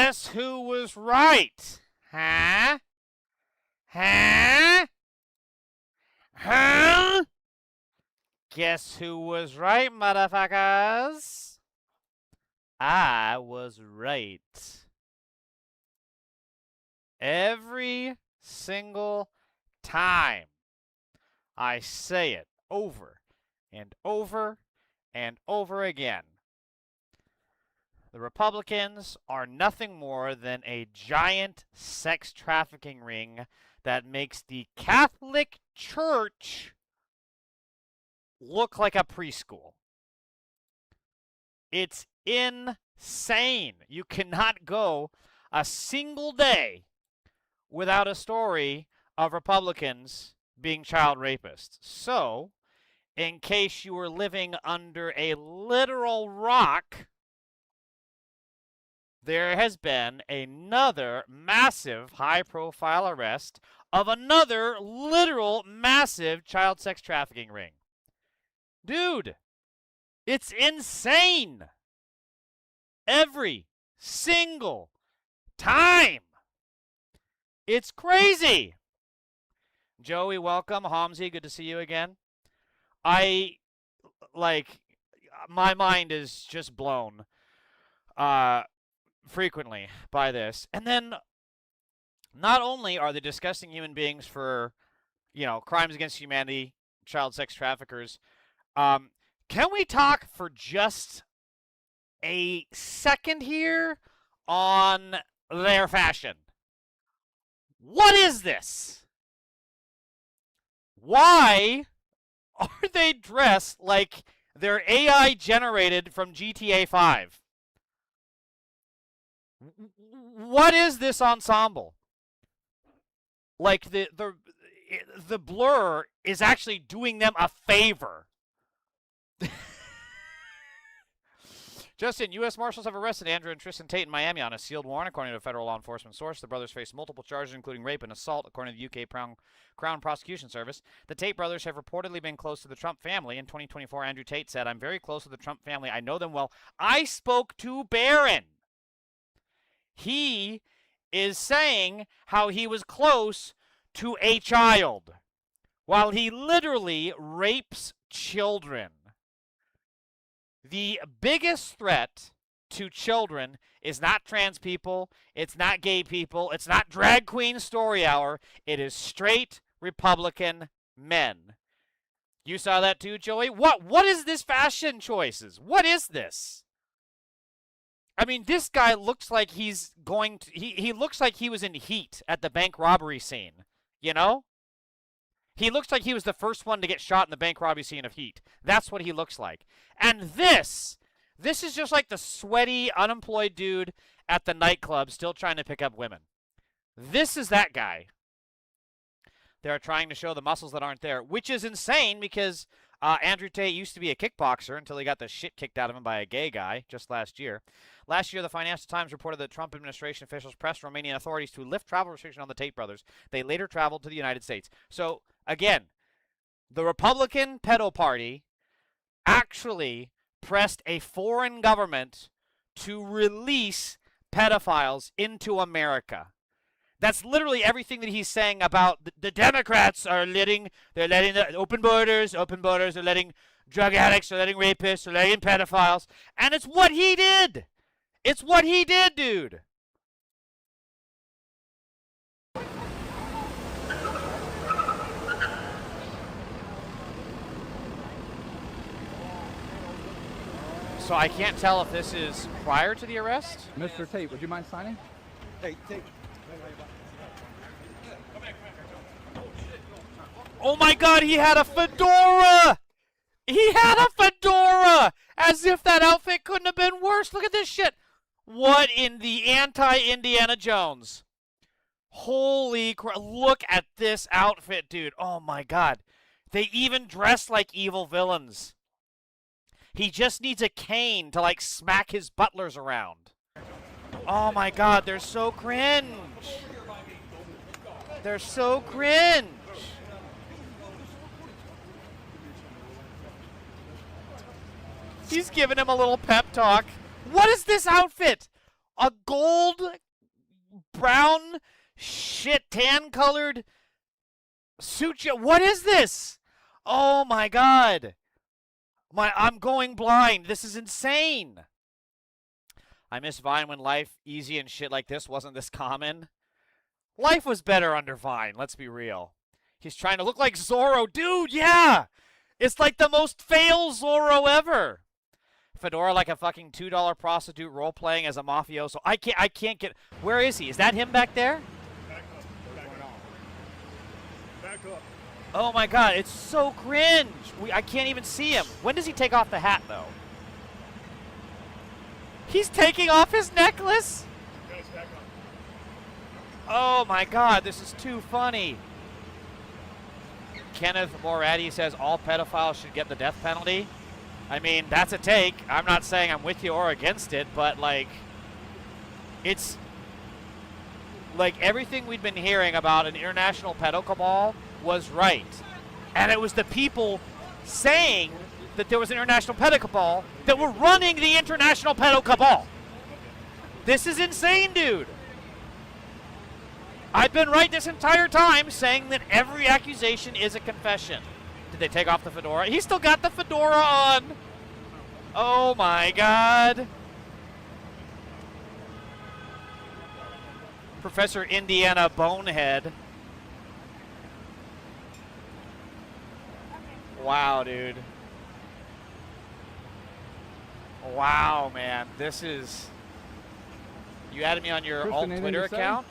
Guess who was right? Huh? Huh? Huh? Guess who was right, motherfuckers? I was right. Every single time I say it over and over and over again. The Republicans are nothing more than a giant sex trafficking ring that makes the Catholic Church look like a preschool. It's insane. You cannot go a single day without a story of Republicans being child rapists. So, in case you were living under a literal rock, there has been another massive high-profile arrest of another literal massive child sex trafficking ring. Dude, it's insane. Every single time. It's crazy. Joey, welcome. Homsy, good to see you again. My mind is just blown frequently by this. And then not only are they disgusting human beings for, crimes against humanity, child sex traffickers, can we talk for just a second here on their fashion? What is this? Why are they dressed like they're AI generated from GTA 5? What is this ensemble? Like the blur is actually doing them a favor. Justin, U.S. Marshals have arrested Andrew and Tristan Tate in Miami on a sealed warrant, according to a federal law enforcement source. The brothers face multiple charges, including rape and assault, according to the U.K. Crown Prosecution Service. The Tate brothers have reportedly been close to the Trump family. In 2024, Andrew Tate said, "I'm very close to the Trump family. I know them well. I spoke to Barron." He is saying how he was close to a child while he literally rapes children. The biggest threat to children is not trans people, it's not gay people, it's not drag queen story hour, it is straight Republican men. You saw that too, Joey? What is this fashion choices? What is this? I mean, this guy looks like he's going to, he looks like he was in Heat at the bank robbery scene, you know? He looks like he was the first one to get shot in the bank robbery scene of Heat. That's what he looks like. And this is just like the sweaty, unemployed dude at the nightclub still trying to pick up women. This is that guy. They're trying to show the muscles that aren't there, which is insane because Andrew Tate used to be a kickboxer until he got the shit kicked out of him by a gay guy just last year. Last year, the Financial Times reported that Trump administration officials pressed Romanian authorities to lift travel restrictions on the Tate brothers. They later traveled to the United States. So, again, the Republican pedo party actually pressed a foreign government to release pedophiles into America. That's literally everything that he's saying about the Democrats are letting the open borders, they're letting drug addicts, they're letting rapists, they're letting pedophiles. And it's what he did. It's what he did, dude. So I can't tell if this is prior to the arrest. Mr. Tate, would you mind signing? Hey, Tate. Oh my God, he had a fedora! He had a fedora! As if that outfit couldn't have been worse. Look at this shit. What in the anti-Indiana Jones? Holy crap. Look at this outfit, dude. Oh my God. They even dress like evil villains. He just needs a cane to, like, smack his butlers around. Oh my God, they're so cringe. They're so cringe. He's giving him a little pep talk. What is this outfit? A gold, brown, shit, tan-colored suit. What is this? Oh my god. I'm going blind. This is insane. I miss Vine when life easy and shit like this wasn't this common. Life was better under Vine, let's be real. He's trying to look like Zorro. Dude, yeah! It's like the most fail Zorro ever. Fedora like a fucking $2 prostitute role-playing as a mafioso. I can't get... Where is he? Is that him back there? Back up. Back up. Oh my god, it's so cringe. I can't even see him. When does he take off the hat, though? He's taking off his necklace? Guys, back up. Oh my god, this is too funny. Kenneth Moratti says all pedophiles should get the death penalty. I mean, that's a take. I'm not saying I'm with you or against it, but, like, it's... Like, everything we'd been hearing about an international pedo cabal was right. And it was the people saying that there was an international pedo cabal that were running the international pedo cabal. This is insane, dude. I've been right this entire time saying that every accusation is a confession. Did they take off the fedora? He's still got the fedora on. Oh my god. Professor Indiana Bonehead. Wow, dude. Wow, man. This is... You added me on your alt Twitter account?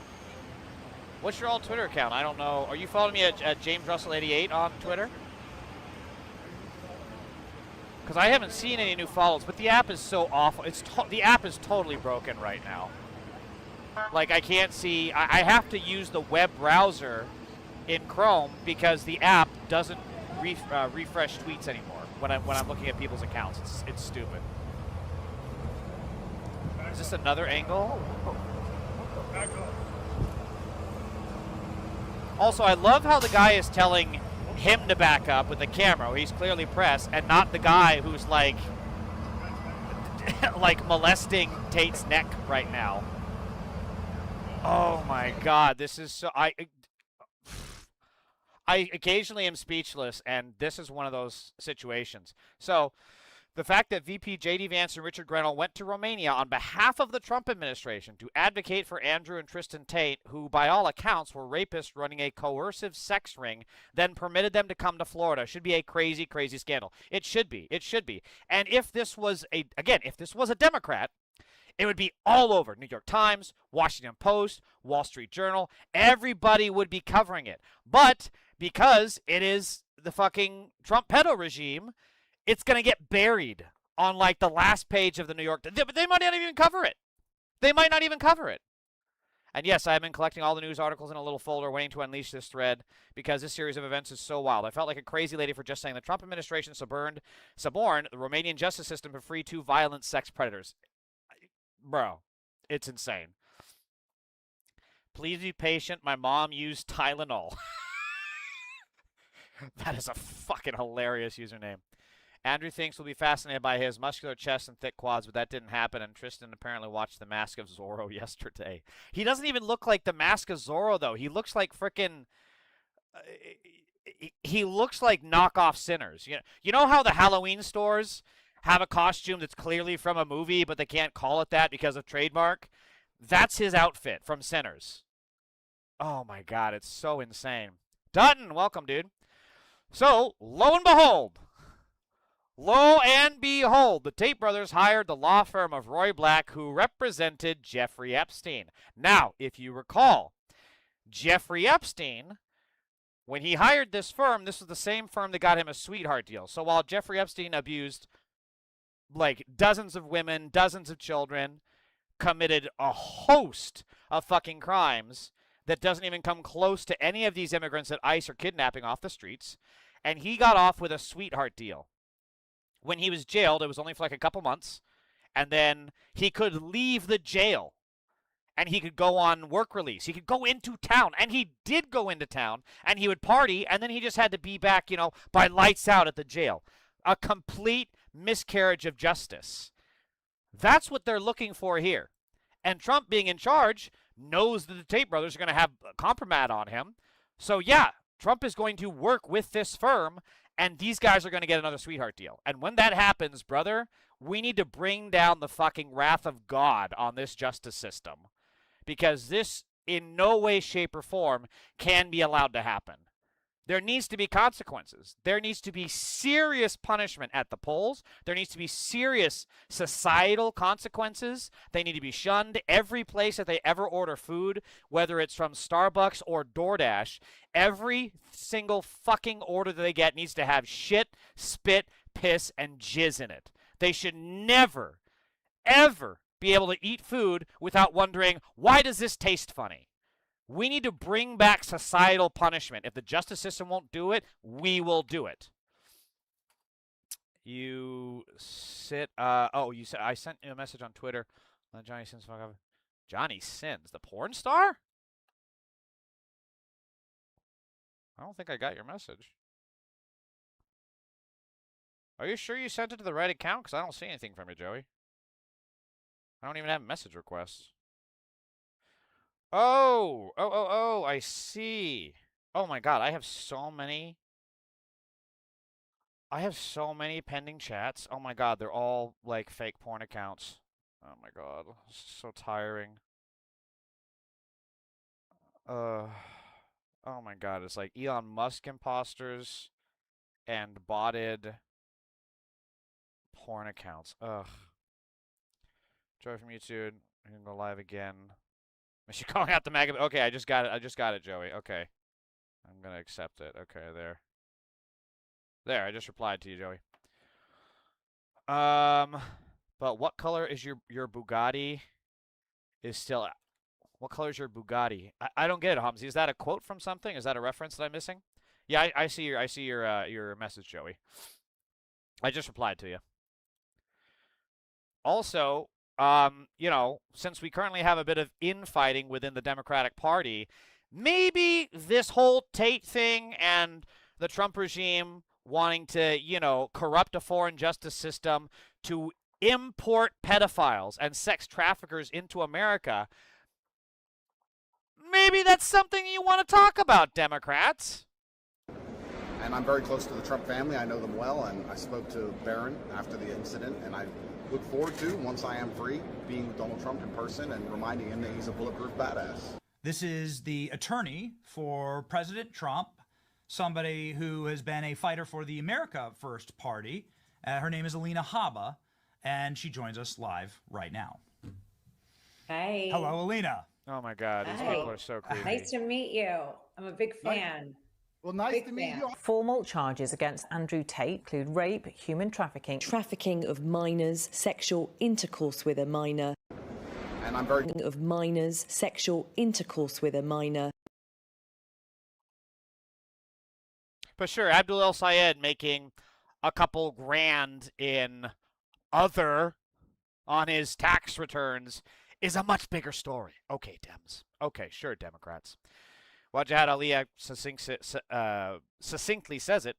What's your alt Twitter account? I don't know. Are you following me at James Russell 88 on Twitter? Because I haven't seen any new follows, but the app is so awful. The app is totally broken right now. Like, I can't see... I have to use the web browser in Chrome because the app doesn't refresh tweets anymore when I'm looking at people's accounts. It's stupid. Is this another angle? Also, I love how the guy is telling him to back up with the camera. He's clearly pressed, and not the guy who's like, like molesting Tate's neck right now. Oh my God, this is so. I occasionally am speechless, and this is one of those situations. So, the fact that VP J.D. Vance and Richard Grenell went to Romania on behalf of the Trump administration to advocate for Andrew and Tristan Tate, who by all accounts were rapists running a coercive sex ring, then permitted them to come to Florida, should be a crazy, crazy scandal. It should be. It should be. And if this was if this was a Democrat, it would be all over New York Times, Washington Post, Wall Street Journal. Everybody would be covering it. But because it is the fucking Trump pedo regime, it's going to get buried on, like, the last page of the New York... But they might not even cover it. They might not even cover it. And yes, I've been collecting all the news articles in a little folder waiting to unleash this thread because this series of events is so wild. I felt like a crazy lady for just saying the Trump administration suborned the Romanian justice system to free two violent sex predators. Bro, it's insane. Please be patient. My mom used Tylenol. That is a fucking hilarious username. Andrew thinks we'll be fascinated by his muscular chest and thick quads, but that didn't happen, and Tristan apparently watched The Mask of Zorro yesterday. He doesn't even look like The Mask of Zorro, though. He looks like frickin'... he looks like knockoff Sinners. You know how the Halloween stores have a costume that's clearly from a movie, but they can't call it that because of trademark? That's his outfit from Sinners. Oh, my God. It's so insane. Dutton, welcome, dude. So, lo and behold... Lo and behold, the Tate brothers hired the law firm of Roy Black, who represented Jeffrey Epstein. Now, if you recall, Jeffrey Epstein, when he hired this firm, this was the same firm that got him a sweetheart deal. So while Jeffrey Epstein abused, like, dozens of women, dozens of children, committed a host of fucking crimes that doesn't even come close to any of these immigrants that ICE are kidnapping off the streets, and he got off with a sweetheart deal. When he was jailed, it was only for like a couple months, and then he could leave the jail, and he could go on work release. He could go into town, and he did go into town, and he would party, and then he just had to be back, by lights out at the jail. A complete miscarriage of justice. That's what they're looking for here. And Trump, being in charge, knows that the Tate brothers are going to have a compromat on him. So, yeah, Trump is going to work with this firm, and these guys are going to get another sweetheart deal. And when that happens, brother, we need to bring down the fucking wrath of God on this justice system. Because this, in no way, shape, or form, can be allowed to happen. There needs to be consequences. There needs to be serious punishment at the polls. There needs to be serious societal consequences. They need to be shunned. Every place that they ever order food, whether it's from Starbucks or DoorDash, every single fucking order that they get needs to have shit, spit, piss, and jizz in it. They should never, ever be able to eat food without wondering, why does this taste funny? We need to bring back societal punishment. If the justice system won't do it, we will do it. You said I sent you a message on Twitter. Johnny Sins. Johnny Sins, the porn star? I don't think I got your message. Are you sure you sent it to the right account? Because I don't see anything from you, Joey. I don't even have message requests. Oh, I see. Oh my god, I have so many pending chats. Oh my god, they're all like fake porn accounts. Oh my god, so tiring. Oh my god, it's like Elon Musk imposters and botted porn accounts. Ugh. Joey from YouTube, you can go live again. Is she calling out the maga? Okay, I just got it, Joey. Okay. I'm gonna accept it. Okay, there. There, I just replied to you, Joey. But what color is your Bugatti? Is still. What color is your Bugatti? I don't get it, Hamzi. Is that a quote from something? Is that a reference that I'm missing? Yeah, I see your message, Joey. I just replied to you. Also, you know, since we currently have a bit of infighting within the Democratic Party, maybe this whole Tate thing and the Trump regime wanting to, you know, corrupt a foreign justice system to import pedophiles and sex traffickers into America, maybe that's something you want to talk about, Democrats. And I'm very close to the Trump family. I know them well, and I spoke to Barron after the incident, and I look forward to, once I am free, being with Donald Trump in person and reminding him that he's a bulletproof badass. This is the attorney for President Trump, somebody who has been a fighter for the America First Party. Her name is Alina Habba, and she joins us live right now. Hey. Hello, Alina. Oh my God, these Hi. people are so creepy. Nice to meet you. I'm a big fan. Well, nice Big to meet fan. you. Formal charges against Andrew Tate include rape, human trafficking of minors, sexual intercourse with a minor, And I'm very of minors, sexual intercourse with a minor. But sure, Abdul El Sayed making a couple grand in other on his tax returns is a much bigger story. Okay, Dems. Okay, sure, Democrats. Wajahad Ali succinctly says it.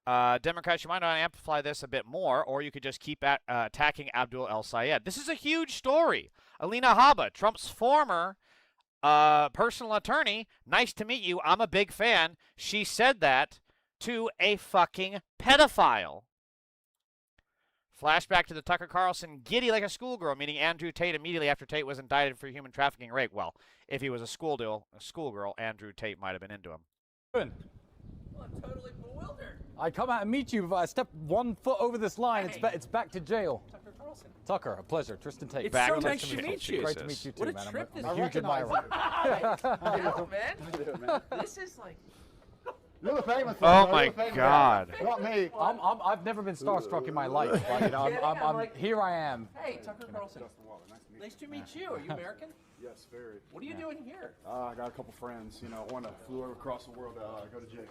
Democrats, you might want to amplify this a bit more, or you could just keep attacking Abdul El Sayed. This is a huge story. Alina Habba, Trump's former personal attorney, nice to meet you. I'm a big fan. She said that to a fucking pedophile. Flashback to the Tucker Carlson giddy like a schoolgirl, meaning Andrew Tate immediately after Tate was indicted for human trafficking and rape. Well, if he was a schoolgirl, Andrew Tate might have been into him. I'm totally bewildered. I come out and meet you. If I step 1 foot over this line, it's back to jail. Tucker Carlson. Tucker, a pleasure. Tristan Tate. It's so nice to meet you. Great to meet you too, What a man. trip I'm this a huge admirer. Yeah, man. This is like. You're the famous Oh one. my You're the famous God. one. Not me. I've never been starstruck in my life, but you know, here I am. Hey, Tucker Carlson. Nice to meet you. Are you American? Yes, very. What are you doing here? I got a couple friends. You know, one flew over across the world to go to jail.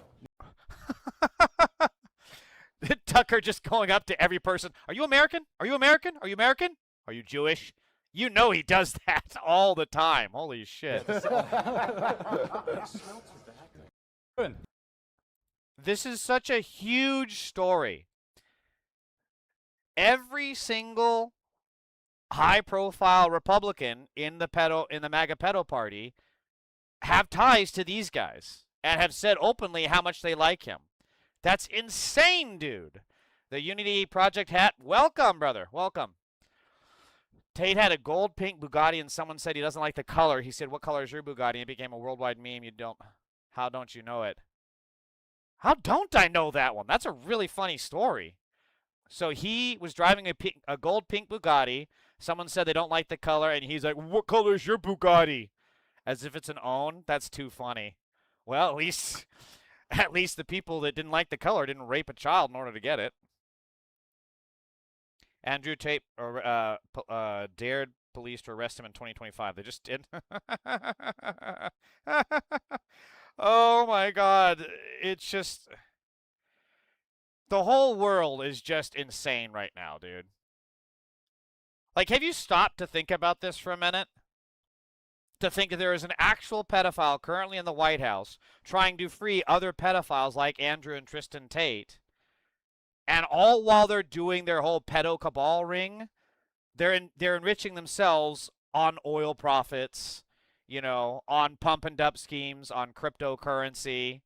Tucker just going up to every person. Are you American? Are you American? Are you American? Are you Jewish? You know he does that all the time. Holy shit. This is such a huge story. Every single high-profile Republican in the MAGA pedo party have ties to these guys and have said openly how much they like him. That's insane, dude. The Unity Project hat, welcome, brother, welcome. Tate had a gold pink Bugatti and someone said he doesn't like the color. He said, what color is your Bugatti? It became a worldwide meme. How don't you know it? How don't I know that one? That's a really funny story. So he was driving a gold pink Bugatti. Someone said they don't like the color, and he's like, what color is your Bugatti? As if it's an own. That's too funny. Well, at least the people that didn't like the color didn't rape a child in order to get it. Andrew Tate dared police to arrest him in 2025. They just did. Oh my God. It's just... The whole world is just insane right now, dude. Like, have you stopped to think about this for a minute? To think that there is an actual pedophile currently in the White House trying to free other pedophiles like Andrew and Tristan Tate. And all while they're doing their whole pedo cabal ring, they're enriching themselves on oil profits, you know, on pump and dump schemes, on cryptocurrency.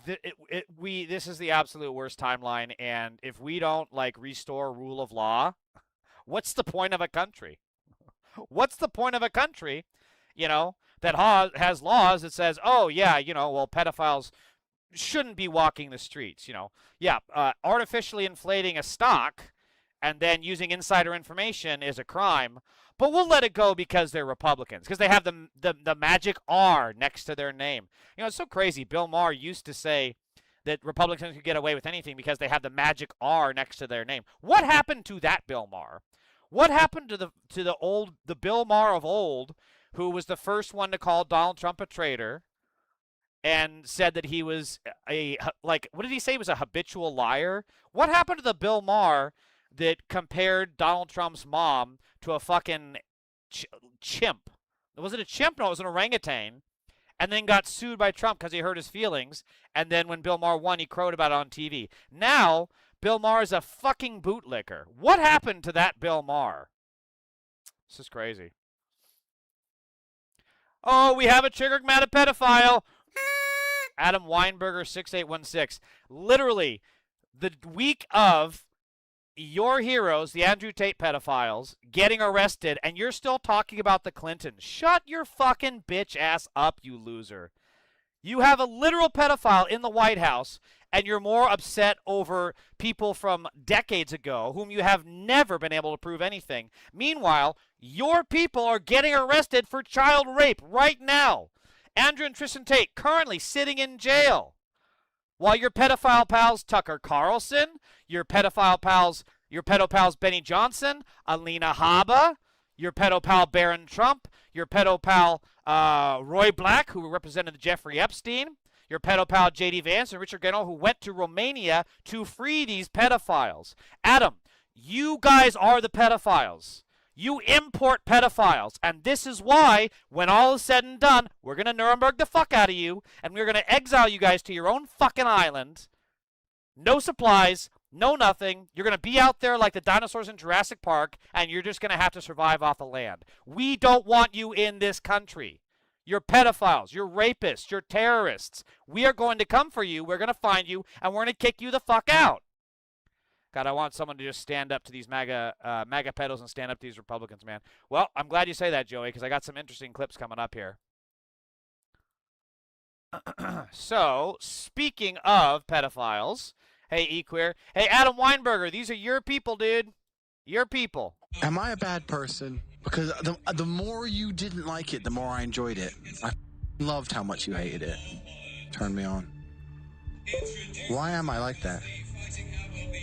This is the absolute worst timeline, and if we don't, like, restore rule of law, what's the point of a country? What's the point of a country, you know, that has laws that says, oh, yeah, you know, well, pedophiles shouldn't be walking the streets, you know. Yeah, artificially inflating a stock and then using insider information is a crime, but we'll let it go because they're Republicans, because they have the magic R next to their name. You know, it's so crazy. Bill Maher used to say that Republicans could get away with anything because they have the magic R next to their name. What happened to that Bill Maher? What happened to the Bill Maher of old, who was the first one to call Donald Trump a traitor and said that he was what did he say? He was a habitual liar? What happened to the Bill Maher that compared Donald Trump's mom to a fucking chimp? Was it a chimp? No, it was an orangutan. And then got sued by Trump because he hurt his feelings. And then when Bill Maher won, he crowed about it on TV. Now, Bill Maher is a fucking bootlicker. What happened to that Bill Maher? This is crazy. Oh, we have a triggered mad pedophile. Adam Weinberger 6816. Literally, the week of your heroes, the Andrew Tate pedophiles, getting arrested, and you're still talking about the Clintons. Shut your fucking bitch ass up, you loser. You have a literal pedophile in the White House, and you're more upset over people from decades ago whom you have never been able to prove anything. Meanwhile, your people are getting arrested for child rape right now. Andrew and Tristan Tate currently sitting in jail. While your pedophile pals Tucker Carlson, your pedo pals Benny Johnson, Alina Habba, your pedo pal Barron Trump, your pedo pal Roy Black, who represented Jeffrey Epstein, your pedo pal J.D. Vance and Richard Gano, who went to Romania to free these pedophiles. Adam, you guys are the pedophiles. You import pedophiles, and this is why, when all is said and done, we're going to Nuremberg the fuck out of you, and we're going to exile you guys to your own fucking island. No supplies, no nothing. You're going to be out there like the dinosaurs in Jurassic Park, and you're just going to have to survive off the land. We don't want you in this country. You're pedophiles, you're rapists, you're terrorists. We are going to come for you, we're going to find you, and we're going to kick you the fuck out. God, I want someone to just stand up to these MAGA pedos and stand up to these Republicans, man. Well, I'm glad you say that, Joey, because I got some interesting clips coming up here. So, speaking of pedophiles, hey, E-Queer. Hey, Adam Weinberger, these are your people, dude. Your people. Am I a bad person? Because the more you didn't like it, the more I enjoyed it. I loved how much you hated it. Turned me on. Why am I like that?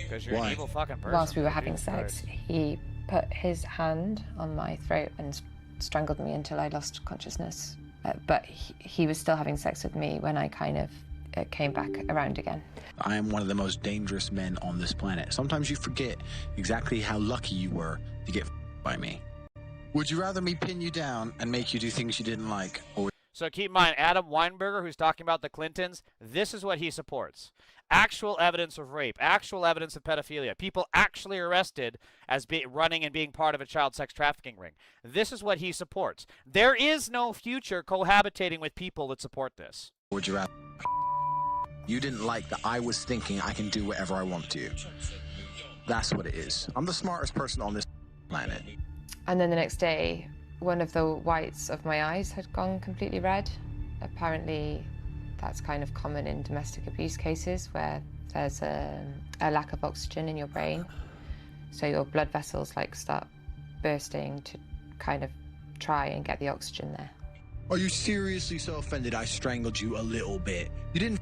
Because you're an evil fucking person. Whilst we were having sex, he put his hand on my throat and strangled me until I lost consciousness. But he was still having sex with me when I kind of came back around again. I am one of the most dangerous men on this planet. Sometimes you forget exactly how lucky you were to get by me. Would you rather me pin you down and make you do things you didn't like? Or So keep in mind, Adam Weinberger, who's talking about the Clintons, this is what he supports. Actual evidence of rape, actual evidence of pedophilia, people actually arrested as running and being part of a child sex trafficking ring. This is what he supports. There is no future cohabitating with people that support this. Would you rather? You didn't like that I was thinking I can do whatever I want to. That's what it is. I'm the smartest person on this planet. And then the next day, one of the whites of my eyes had gone completely red. Apparently, that's kind of common in domestic abuse cases where there's a lack of oxygen in your brain. So your blood vessels like start bursting to kind of try and get the oxygen there. Are you seriously so offended I strangled you a little bit? You didn't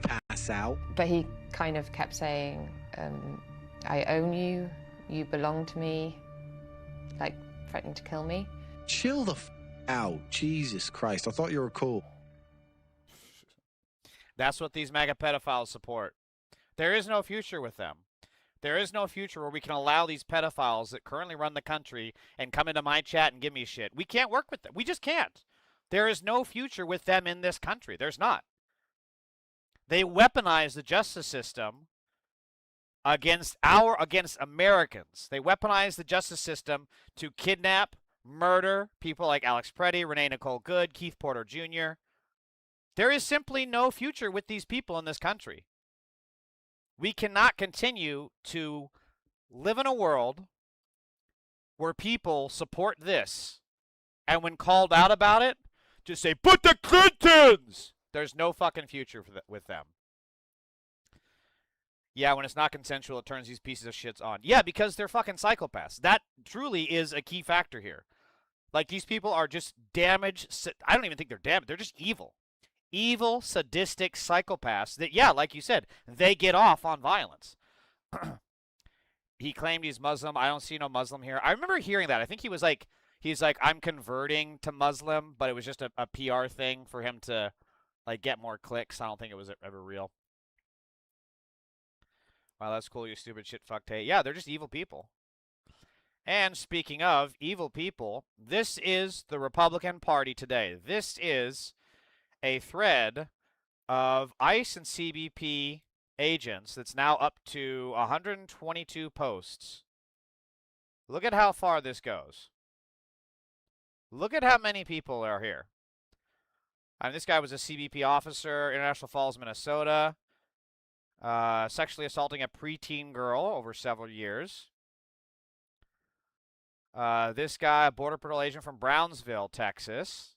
pass out. But he kind of kept saying, I own you, you belong to me, like threatening to kill me. Chill the out. Jesus Christ, I thought you were cool. That's what these MAGA pedophiles support. There is no future with them. There is no future where we can allow these pedophiles that currently run the country and come into my chat and give me shit. We can't work with them. We just can't. There is no future with them in this country. There's not. They weaponize the justice system against Americans. They weaponize the justice system to kidnap, murder people like Alex Preddy, Renee Nicole Good, Keith Porter Jr. There is simply no future with these people in this country. We cannot continue to live in a world where people support this, and when called out about it, just say, "But the Clintons!" There's no fucking future with them. Yeah, when it's not consensual, it turns these pieces of shits on. Yeah, because they're fucking psychopaths. That truly is a key factor here. Like, these people are just damaged. I don't even think they're damaged. They're just evil. Evil, sadistic psychopaths that, yeah, like you said, they get off on violence. He claimed he's Muslim. I don't see no Muslim here. I remember hearing that. I think he's like, I'm converting to Muslim, but it was just a PR thing for him to, like, get more clicks. I don't think it was ever real. Wow, that's cool, you stupid shit fucked. Hey, yeah, they're just evil people. And speaking of evil people, this is the Republican Party today. This is a thread of ICE and CBP agents that's now up to 122 posts. Look at how far this goes. Look at how many people are here. This guy was a CBP officer, International Falls, Minnesota. Sexually assaulting a preteen girl over several years. This guy, a Border Patrol agent from Brownsville, Texas.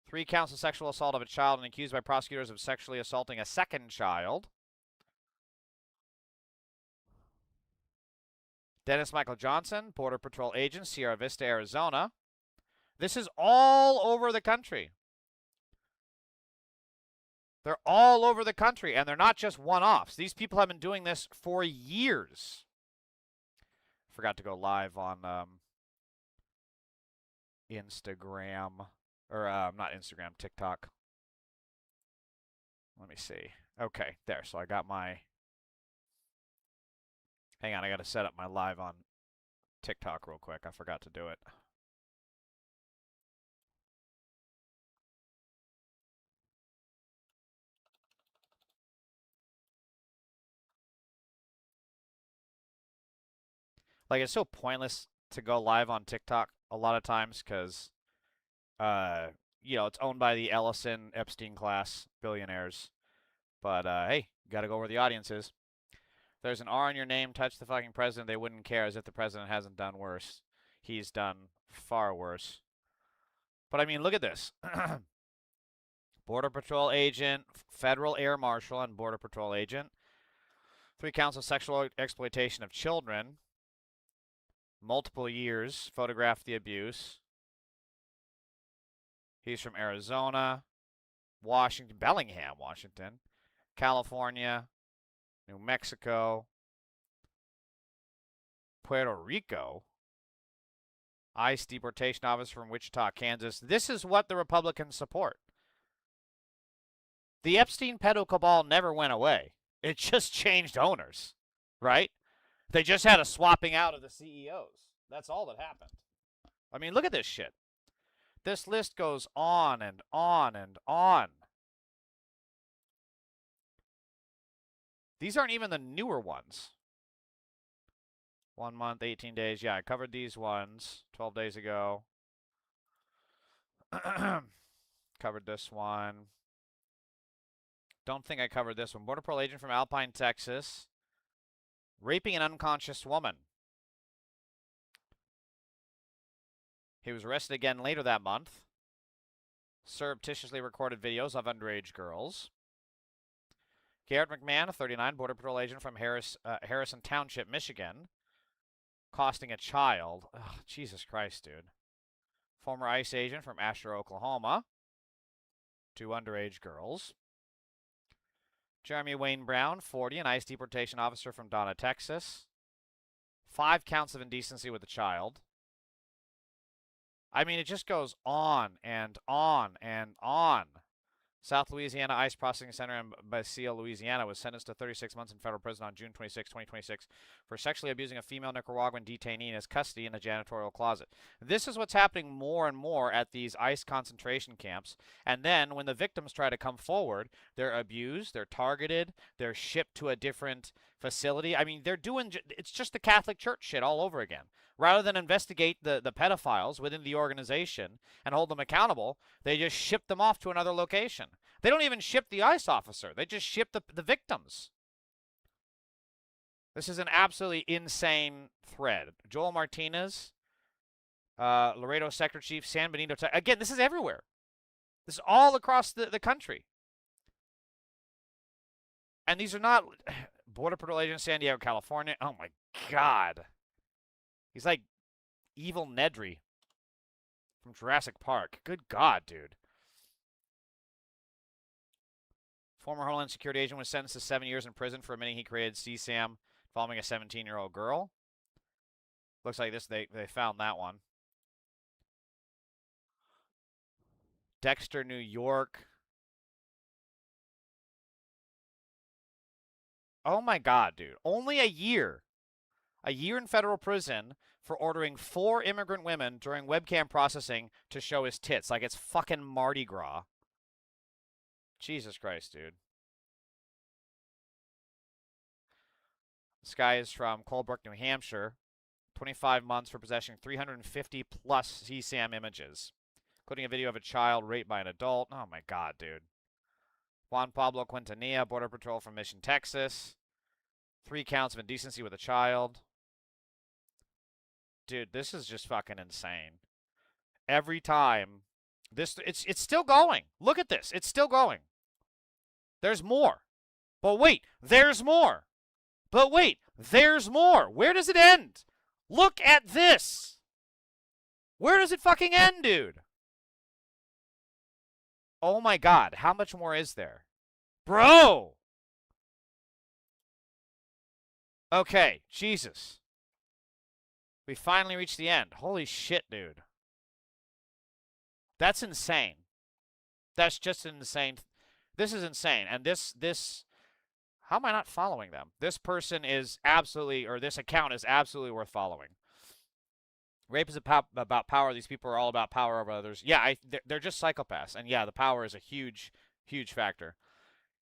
3 counts of sexual assault of a child and accused by prosecutors of sexually assaulting a second child. Dennis Michael Johnson, Border Patrol agent, Sierra Vista, Arizona. This is all over the country. They're all over the country, and they're not just one-offs. These people have been doing this for years. Forgot to go live on Instagram. Or, not Instagram, TikTok. Let me see. Okay, there. So I got my... Hang on, I got to set up my live on TikTok real quick. I forgot to do it. Like, it's so pointless to go live on TikTok a lot of times because, you know, it's owned by the Ellison Epstein class billionaires. But, hey, you got to go where the audience is. If there's an R on your name, touch the fucking president, they wouldn't care, as if the president hasn't done worse. He's done far worse. But, I mean, look at this. Border Patrol agent, federal air marshal and Border Patrol agent. 3 counts of sexual exploitation of children. Multiple years, photographed the abuse. He's from Arizona, Washington, Bellingham, Washington, California, New Mexico, Puerto Rico. ICE deportation office from Wichita, Kansas. This is what the Republicans support. The Epstein pedo cabal never went away. It just changed owners, right? They just had a swapping out of the CEOs. That's all that happened. I mean, look at this shit. This list goes on and on and on. These aren't even the newer ones. 1 month, 18 days. Yeah, I covered these ones 12 days ago. Covered this one. Don't think I covered this one. Border Patrol agent from Alpine, Texas. Raping an unconscious woman. He was arrested again later that month. Surreptitiously recorded videos of underage girls. Garrett McMahon, a 39, Border Patrol agent from Harrison Township, Michigan. Costing a child. Ugh, Jesus Christ, dude. Former ICE agent from Asher, Oklahoma. 2 underage girls. Jeremy Wayne Brown, 40, an ICE deportation officer from Donna, Texas. 5 counts of indecency with a child. I mean, it just goes on and on and on. South Louisiana ICE Processing Center in Basile, Louisiana, was sentenced to 36 months in federal prison on June 26, 2026 for sexually abusing a female Nicaraguan detainee in his custody in a janitorial closet. This is what's happening more and more at these ICE concentration camps. And then when the victims try to come forward, they're abused, they're targeted, they're shipped to a different facility. I mean, they're doing, it's just the Catholic Church shit all over again. Rather than investigate the pedophiles within the organization and hold them accountable, they just ship them off to another location. They don't even ship the ICE officer. They just ship the victims. This is an absolutely insane thread. Joel Martinez, Laredo Sector Chief, San Benito. Again, this is everywhere. This is all across the country. And these are not Border Patrol agent San Diego, California. Oh, my God. He's like evil Nedry from Jurassic Park. Good God, dude. Former Homeland Security agent was sentenced to 7 years in prison for admitting he created CSAM following a 17-year-old girl. Looks like this, they found that one. Dexter, New York. Oh my God, dude. Only a year. A year in federal prison for ordering 4 immigrant women during webcam processing to show his tits. Like it's fucking Mardi Gras. Jesus Christ, dude. This guy is from Colebrook, New Hampshire. 25 months for possessing 350 plus CSAM images, including a video of a child raped by an adult. Oh my God, dude. Juan Pablo Quintanilla, Border Patrol from Mission, Texas. 3 counts of indecency with a child. Dude, this is just fucking insane. Every time, it's still going. Look at this. It's still going. There's more. But wait, there's more. But wait, there's more. Where does it end? Look at this. Where does it fucking end, dude? Oh my God, how much more is there? Bro! Okay, Jesus. We finally reached the end. Holy shit, dude. That's insane. That's just insane. This is insane. And this, how am I not following them? This person is absolutely, or this account is absolutely worth following. Rape is about power. These people are all about power over others. Yeah, they're just psychopaths. And yeah, the power is a huge, huge factor.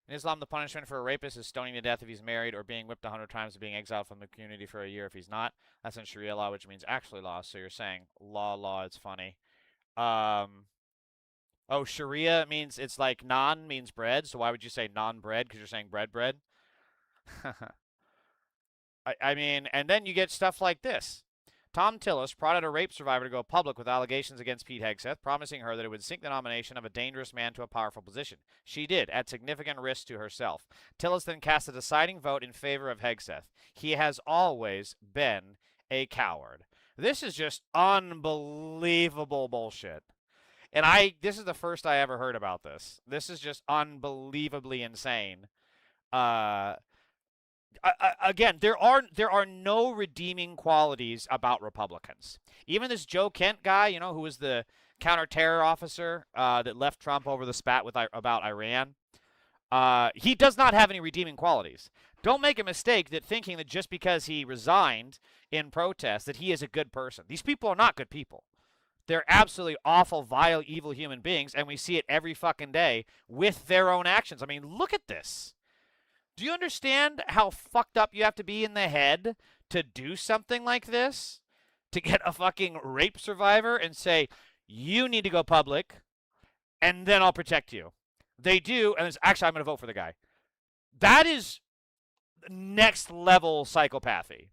In Islam, the punishment for a rapist is stoning to death if he's married, or being whipped 100 times, or being exiled from the community for a year if he's not. That's in Sharia law, which means actually law. So you're saying law, it's funny. Oh, Sharia means, it's like non means bread. So why would you say non-bread? Because you're saying bread. I mean, and then you get stuff like this. Tom Tillis prodded a rape survivor to go public with allegations against Pete Hegseth, promising her that it would sink the nomination of a dangerous man to a powerful position. She did, at significant risk to herself. Tillis then cast a deciding vote in favor of Hegseth. He has always been a coward. This is just unbelievable bullshit. And this is the first I ever heard about this. This is just unbelievably insane. Again, there are no redeeming qualities about Republicans. Even this Joe Kent guy, you know, who was the counterterror officer that left Trump over the spat about Iran, he does not have any redeeming qualities. Don't make a mistake that thinking that just because he resigned in protest that he is a good person. These people are not good people. They're absolutely awful, vile, evil human beings, and we see it every fucking day with their own actions. I mean, look at this. Do you understand how fucked up you have to be in the head to do something like this? To get a fucking rape survivor and say, you need to go public, and then I'll protect you. They do, and actually, I'm going to vote for the guy. That is next level psychopathy.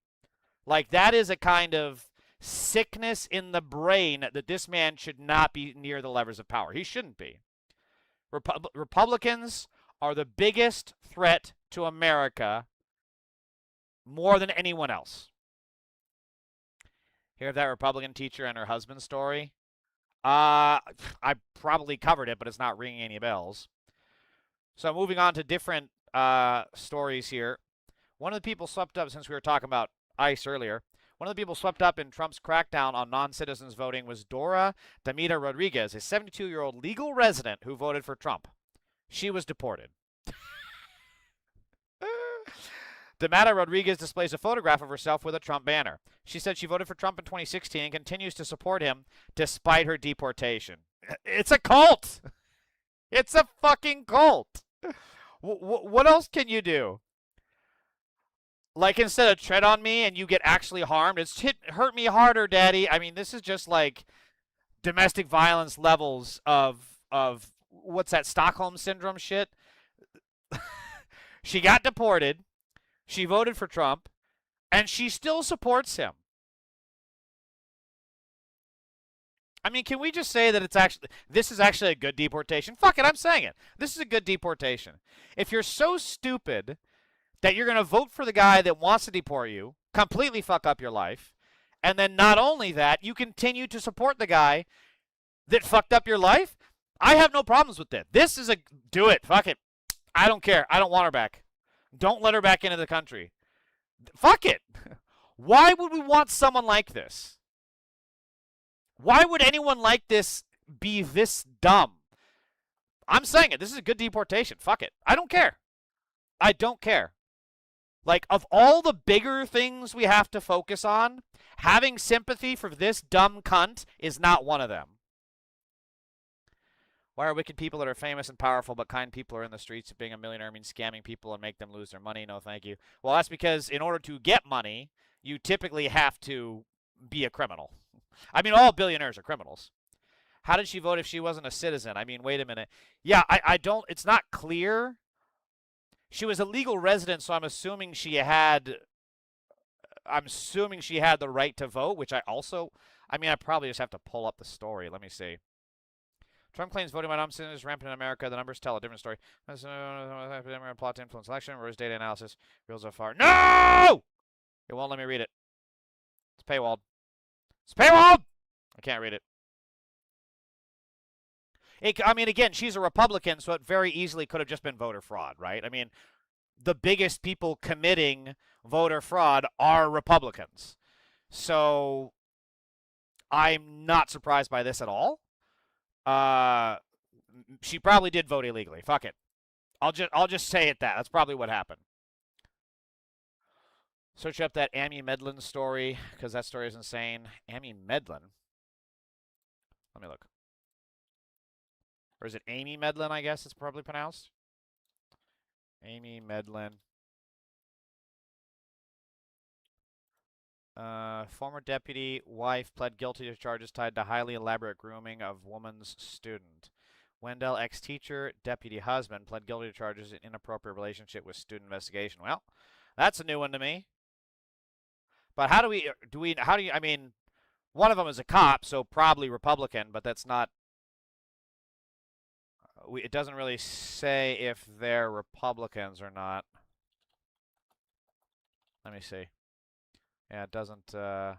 Like, that is a kind of sickness in the brain that this man should not be near the levers of power. He shouldn't be. Republicans are the biggest threat to America more than anyone else. Hear of that Republican teacher and her husband's story? I probably covered it, but it's not ringing any bells. So moving on to different stories here. One of the people swept up, since we were talking about ICE earlier, one of the people swept up in Trump's crackdown on non-citizens voting was Dora Damita Rodriguez, a 72-year-old legal resident who voted for Trump. She was deported. Damita Rodriguez displays a photograph of herself with a Trump banner. She said she voted for Trump in 2016 and continues to support him despite her deportation. It's a cult! It's a fucking cult! What else can you do? Like, instead of tread on me and you get actually harmed, it's hurt me harder, daddy. I mean, this is just like domestic violence levels of what's that, Stockholm Syndrome shit? She got deported. She voted for Trump, and she still supports him. I mean, can we just say that this is actually a good deportation? Fuck it, I'm saying it. This is a good deportation. If you're so stupid that you're going to vote for the guy that wants to deport you, completely fuck up your life, and then not only that, you continue to support the guy that fucked up your life, I have no problems with that. This is do it, fuck it. I don't care. I don't want her back. Don't let her back into the country. Fuck it. Why would we want someone like this? Why would anyone like this be this dumb? I'm saying it. This is a good deportation. Fuck it. I don't care. I don't care. Like, of all the bigger things we have to focus on, having sympathy for this dumb cunt is not one of them. Why are wicked people that are famous and powerful but kind people are in the streets? Being a millionaire means scamming people and make them lose their money. No, thank you. Well, that's because in order to get money, you typically have to be a criminal. I mean, all billionaires are criminals. How did she vote if she wasn't a citizen? I mean, wait a minute. Yeah, I don't, it's not clear. She was a legal resident, so I'm assuming she had the right to vote, which I probably just have to pull up the story. Let me see. Trump claims voting by non-citizens is rampant in America. The numbers tell a different story. Plot to influence election, reverse data analysis, reels so far. No! It won't let me read it. It's paywalled. It's paywalled! I can't read it. I mean, again, she's a Republican, so it very easily could have just been voter fraud, right? I mean, the biggest people committing voter fraud are Republicans. So I'm not surprised by this at all. She probably did vote illegally. Fuck it. I'll just say it that. That's probably what happened. Search up that Amy Medlin story, because that story is insane. Amy Medlin? Let me look. Or is it Amy Medlin, I guess it's probably pronounced? Amy Medlin. Former deputy wife pled guilty to charges tied to highly elaborate grooming of woman's student. Wendell, ex-teacher, deputy husband, pled guilty to charges in inappropriate relationship with student investigation. Well, that's a new one to me. But how I mean, one of them is a cop, so probably Republican, but that's not, it doesn't really say if they're Republicans or not. Let me see. Yeah, it doesn't, Republicans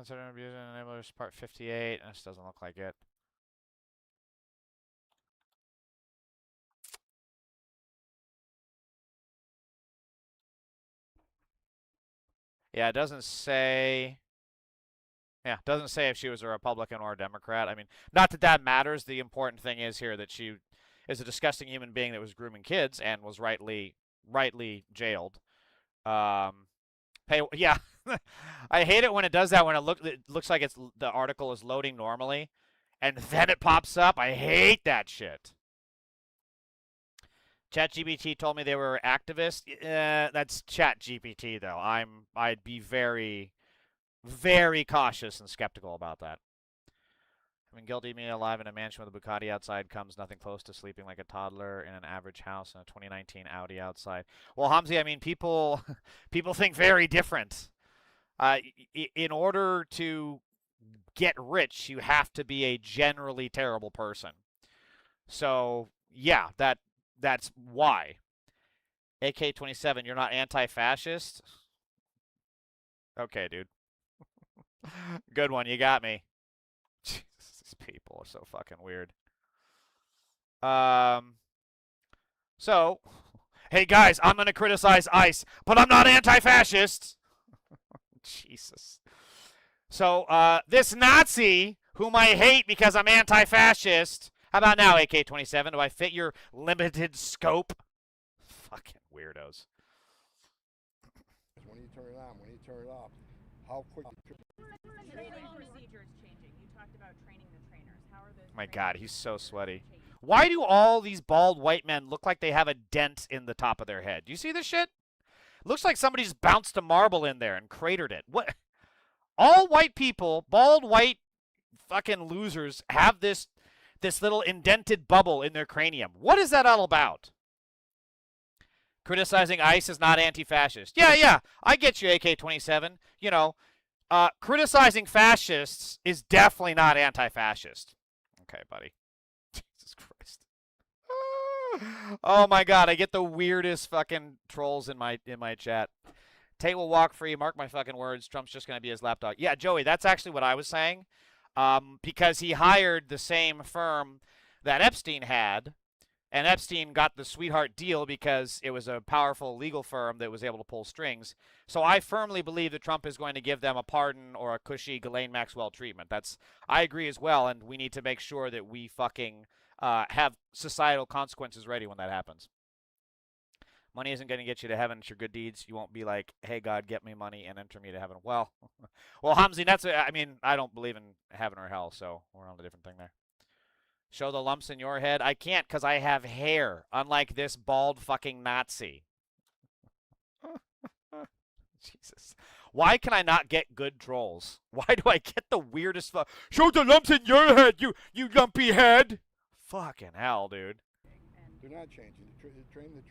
considering abusing enablers, part 58. This doesn't look like it. Yeah, it doesn't say. Yeah, it doesn't say if she was a Republican or a Democrat. I mean, not that that matters. The important thing is here that she is a disgusting human being that was grooming kids and was rightly jailed. Hey, yeah. I hate it when it does that, when it looks like the article is loading normally, and then it pops up. I hate that shit. ChatGPT told me they were activists. That's ChatGPT, though. I'd be very, very cautious and skeptical about that. I mean, guilty of being alive in a mansion with a Bugatti outside comes nothing close to sleeping like a toddler in an average house in a 2019 Audi outside. Well, Hamzi, I mean, people think very different. In order to get rich, you have to be a generally terrible person. So, yeah, that's why. AK-27, you're not anti-fascist? Okay, dude. Good one, you got me. Jesus, these people are so fucking weird. So, hey guys, I'm going to criticize ICE, but I'm not anti-fascist. Jesus. So, this Nazi, whom I hate because I'm anti-fascist. How about now, AK-27? Do I fit your limited scope? Fucking weirdos. When you turn it on, when you turn it off, how quick... Training procedures changing. You talked about training the trainers. How are those... My God, he's so sweaty. Why do all these bald white men look like they have a dent in the top of their head? Do you see this shit? Looks like somebody just bounced a marble in there and cratered it. What? All white people, bald white fucking losers, have this little indented bubble in their cranium. What is that all about? Criticizing ICE is not anti-fascist. Yeah, I get you, AK-27. You know, criticizing fascists is definitely not anti-fascist. Okay, buddy. Jesus Christ. Oh my God, I get the weirdest fucking trolls in my chat. Tate will walk free. Mark my fucking words. Trump's just gonna be his lapdog. Yeah, Joey, that's actually what I was saying. Because he hired the same firm that Epstein had, and Epstein got the sweetheart deal because it was a powerful legal firm that was able to pull strings. So I firmly believe that Trump is going to give them a pardon or a cushy Ghislaine Maxwell treatment. I agree as well, and we need to make sure that we fucking have societal consequences ready when that happens. Money isn't going to get you to heaven. It's your good deeds. You won't be like, hey, God, get me money and enter me to heaven. Well, Hamzi, I don't believe in heaven or hell, so we're on a different thing there. Show the lumps in your head. I can't because I have hair, unlike this bald fucking Nazi. Jesus. Why can I not get good trolls? Why do I get the weirdest show the lumps in your head, you lumpy head? Fucking hell, dude. They're not changing. The trainers.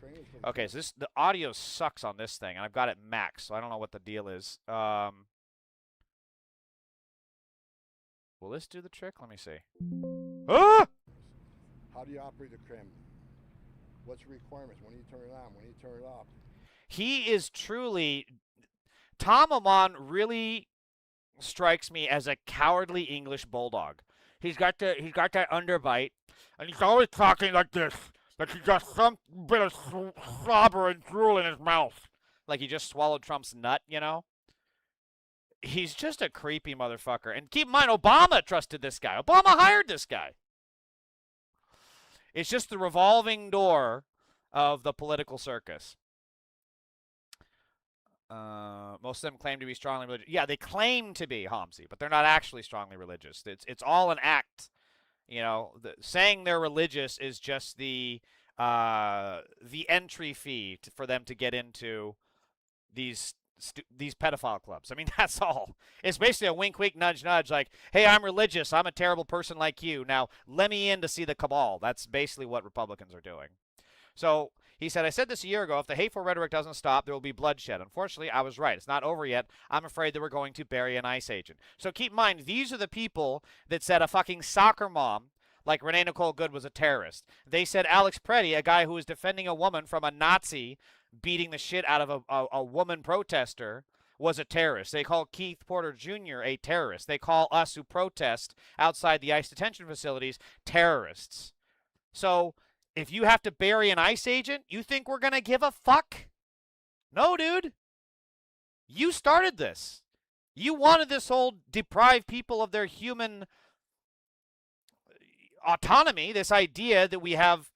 Okay, so the audio sucks on this thing, and I've got it max, so I don't know what the deal is. Will this do the trick? Let me see. Ah! How do you operate the Kremlin? What's the requirements? When do you turn it on? When do you turn it off? He is truly... Tom Amon really strikes me as a cowardly English bulldog. He's got that underbite, and he's always talking like this. Like he got some bit of slobber and drool in his mouth. Like he just swallowed Trump's nut, you know? He's just a creepy motherfucker. And keep in mind, Obama trusted this guy. Obama hired this guy. It's just the revolving door of the political circus. Most of them claim to be strongly religious. Yeah, they claim to be, Hamzi, but they're not actually strongly religious. It's all an act. You know, saying they're religious is just the entry fee for them to get into these pedophile clubs. I mean, that's all. It's basically a wink, wink, nudge, nudge. Like, hey, I'm religious. I'm a terrible person like you. Now, let me in to see the cabal. That's basically what Republicans are doing. So he said, I said this a year ago. If the hateful rhetoric doesn't stop, there will be bloodshed. Unfortunately, I was right. It's not over yet. I'm afraid that we're going to bury an ICE agent. So keep in mind, these are the people that said a fucking soccer mom like Renee Nicole Good was a terrorist. They said Alex Preddy, a guy who was defending a woman from a Nazi beating the shit out of a woman protester, was a terrorist. They call Keith Porter Jr. a terrorist. They call us who protest outside the ICE detention facilities terrorists. So if you have to bury an ICE agent, you think we're going to give a fuck? No, dude. You started this. You wanted this whole deprive people of their human autonomy, this idea that we have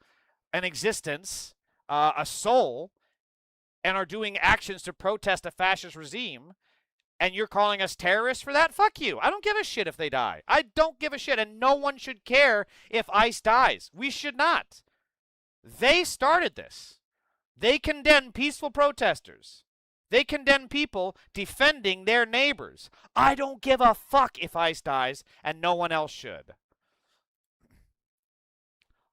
an existence, a soul, and are doing actions to protest a fascist regime, and you're calling us terrorists for that? Fuck you. I don't give a shit if they die. I don't give a shit, and no one should care if ICE dies. We should not. They started this. They condemn peaceful protesters. They condemn people defending their neighbors. I don't give a fuck if ICE dies, and no one else should.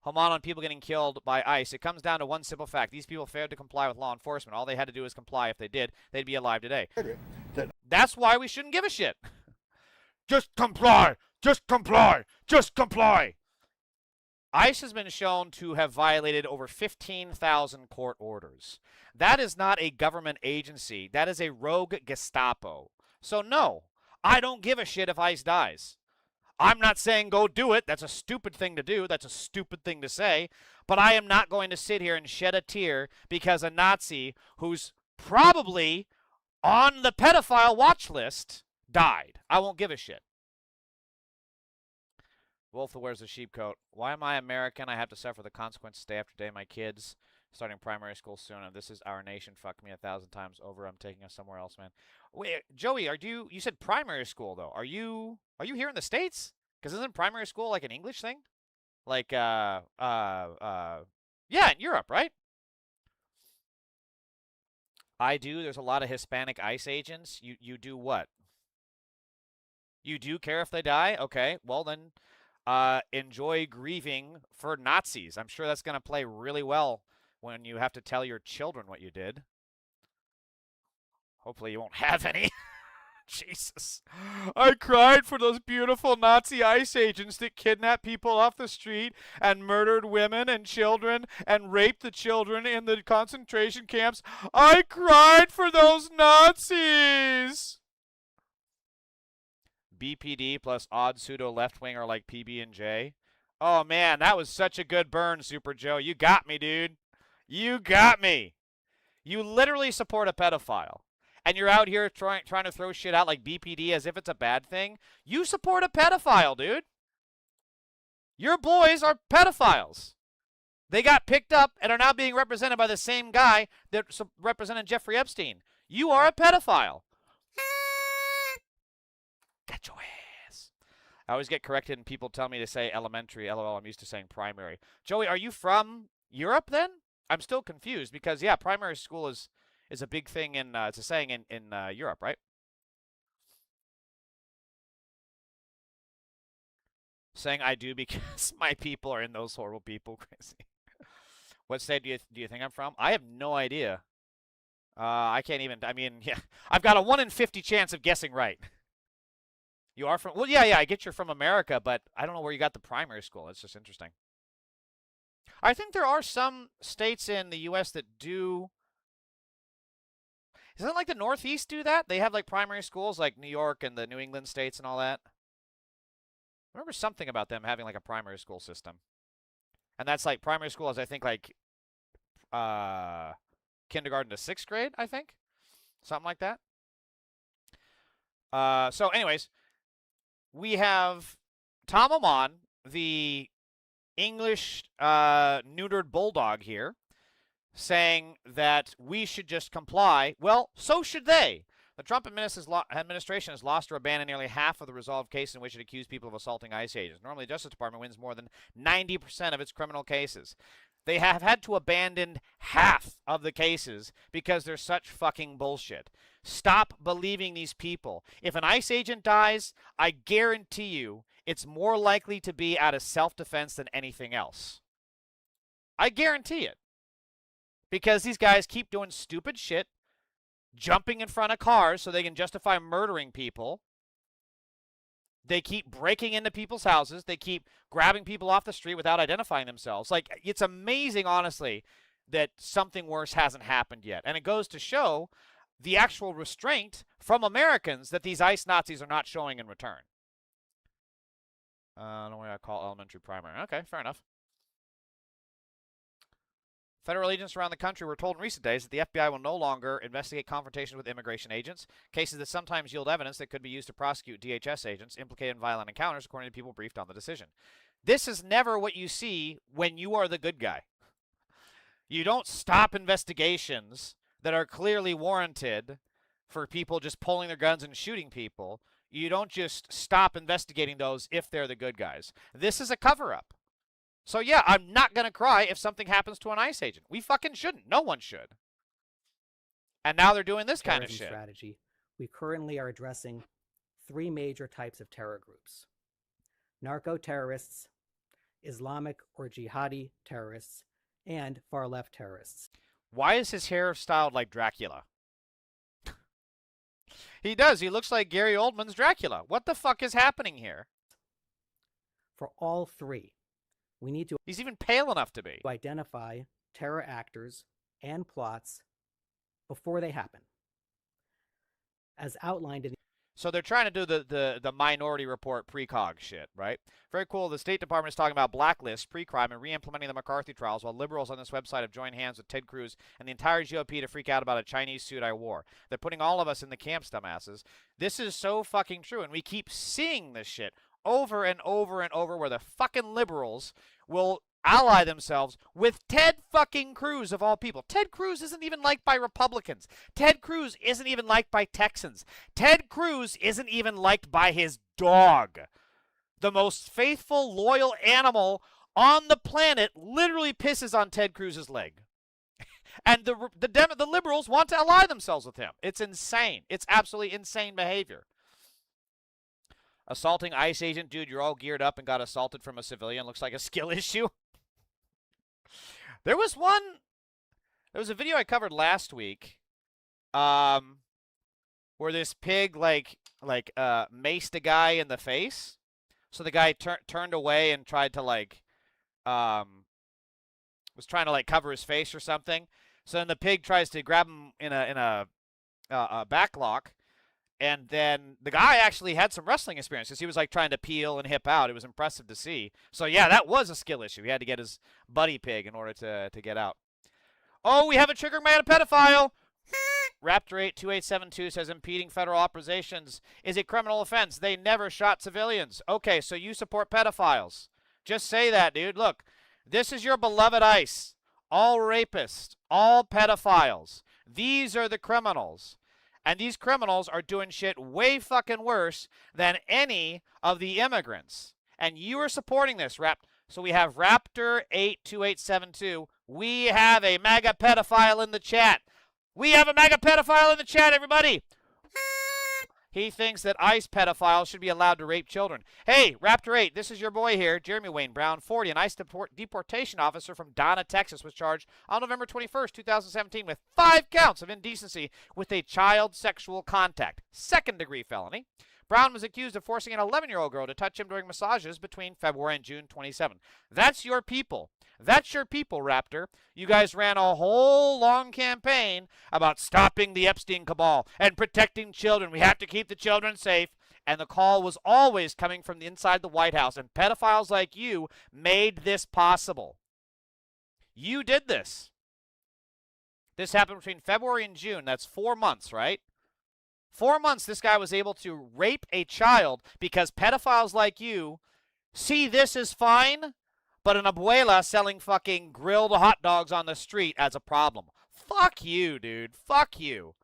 Haman on people getting killed by ICE. It comes down to one simple fact. These people failed to comply with law enforcement. All they had to do was comply. If they did, they'd be alive today. That's why we shouldn't give a shit. Just comply. Just comply. Just comply. ICE has been shown to have violated over 15,000 court orders. That is not a government agency. That is a rogue Gestapo. So no, I don't give a shit if ICE dies. I'm not saying go do it. That's a stupid thing to do. That's a stupid thing to say. But I am not going to sit here and shed a tear because a Nazi who's probably on the pedophile watch list died. I won't give a shit. Wolf who wears a sheep coat. Why am I American? I have to suffer the consequences day after day. My kids starting primary school soon, and this is our nation. Fuck me 1,000 times over. I'm taking us somewhere else, man. Wait, Joey, you said primary school though? Are you here in the States? Because isn't primary school like an English thing? Like yeah, in Europe, right? I do. There's a lot of Hispanic ICE agents. You do what? You do care if they die? Okay, well then. Enjoy grieving for Nazis. I'm sure that's going to play really well when you have to tell your children what you did. Hopefully you won't have any. Jesus. I cried for those beautiful Nazi ICE agents that kidnapped people off the street and murdered women and children and raped the children in the concentration camps. I cried for those Nazis. BPD plus odd pseudo left wing are like PB and J. Oh man, that was such a good burn, Super Joe. You got me, dude. You got me. You literally support a pedophile. And you're out here trying to throw shit out like BPD as if it's a bad thing. You support a pedophile, dude. Your boys are pedophiles. They got picked up and are now being represented by the same guy that represented Jeffrey Epstein. You are a pedophile. Get your ass. I always get corrected and people tell me to say elementary. LOL, I'm used to saying primary. Joey, are you from Europe then? I'm still confused because, yeah, primary school is a big thing in, it's a saying in Europe, right? Saying I do because my people are in those horrible people. Crazy. What state do you think I'm from? I have no idea. I can't even, I mean, yeah. I've got a 1 in 50 chance of guessing right. You are from, well, yeah, I get you're from America, but I don't know where you got the primary school. It's just interesting. I think there are some states in the U.S. that do. Isn't it like the Northeast do that? They have like primary schools like New York and the New England states and all that. I remember something about them having like a primary school system. And that's like primary school is, I think, like kindergarten to 6th grade, I think. Something like that. So anyways, we have Tom Amon, the English neutered bulldog here, saying that we should just comply. Well, so should they. The Trump administration has lost or abandoned nearly half of the resolved cases in which it accused people of assaulting ICE agents. Normally, the Justice Department wins more than 90% of its criminal cases. They have had to abandon half of the cases because they're such fucking bullshit. Stop believing these people. If an ICE agent dies, I guarantee you it's more likely to be out of self-defense than anything else. I guarantee it. Because these guys keep doing stupid shit, jumping in front of cars so they can justify murdering people. They keep breaking into people's houses. They keep grabbing people off the street without identifying themselves. Like, it's amazing, honestly, that something worse hasn't happened yet. And it goes to show the actual restraint from Americans that these ICE Nazis are not showing in return. I don't know what I call elementary primary. Okay, fair enough. Federal agents around the country were told in recent days that the FBI will no longer investigate confrontations with immigration agents, cases that sometimes yield evidence that could be used to prosecute DHS agents implicated in violent encounters, according to people briefed on the decision. This is never what you see when you are the good guy. You don't stop investigations that are clearly warranted for people just pulling their guns and shooting people, you don't just stop investigating those if they're the good guys. This is a cover-up. So yeah, I'm not going to cry if something happens to an ICE agent. We fucking shouldn't. No one should. And now they're doing this kind of shit. Strategy. We currently are addressing 3 major types of terror groups: narco-terrorists, Islamic or jihadi terrorists, and far-left terrorists. Why is his hair styled like Dracula? He does. He looks like Gary Oldman's Dracula. What the fuck is happening here? For all 3, we need to... He's even pale enough to be. ...identify terror actors and plots before they happen, as outlined in... So they're trying to do the Minority Report precog shit, right? Very cool. The State Department is talking about blacklists, pre-crime, and re-implementing the McCarthy trials, while liberals on this website have joined hands with Ted Cruz and the entire GOP to freak out about a Chinese suit I wore. They're putting all of us in the camps, dumbasses. This is so fucking true, and we keep seeing this shit over and over and over, where the fucking liberals will ally themselves with Ted fucking Cruz of all people. Ted Cruz isn't even liked by Republicans. Ted Cruz isn't even liked by Texans. Ted Cruz isn't even liked by his dog. The most faithful, loyal animal on the planet literally pisses on Ted Cruz's leg. And the liberals want to ally themselves with him. It's insane. It's absolutely insane behavior. Assaulting ICE agent, dude, you're all geared up and got assaulted from a civilian. Looks like a skill issue. There was a video I covered last week, where this pig maced a guy in the face. So the guy turned away and tried to was trying to cover his face or something. So then the pig tries to grab him in a back lock. And then the guy actually had some wrestling experience because he was trying to peel and hip out. It was impressive to see. So yeah, that was a skill issue. He had to get his buddy pig in order to get out. Oh, we have a trigger man, a pedophile. Raptor82872 says impeding federal operations is a criminal offense. They never shot civilians. Okay, so you support pedophiles. Just say that, dude. Look, this is your beloved ICE. All rapists, all pedophiles. These are the criminals. And these criminals are doing shit way fucking worse than any of the immigrants. And you are supporting this, So we have Raptor82872. We have a MAGA pedophile in the chat. We have a MAGA pedophile in the chat, everybody. He thinks that ICE pedophiles should be allowed to rape children. Hey, Raptor8, this is your boy here, Jeremy Wayne Brown, 40, an ICE deportation officer from Donna, Texas, was charged on November 21st, 2017 with 5 counts of indecency with a child sexual contact, second-degree felony. Brown was accused of forcing an 11-year-old girl to touch him during massages between February and June 27. That's your people. That's your people, Raptor. You guys ran a whole long campaign about stopping the Epstein cabal and protecting children. We have to keep the children safe. And the call was always coming from inside the White House. And pedophiles like you made this possible. You did this. This happened between February and June. That's 4 months, right? 4 months this guy was able to rape a child because pedophiles like you see this as fine, but an abuela selling fucking grilled hot dogs on the street as a problem. Fuck you, dude. Fuck you.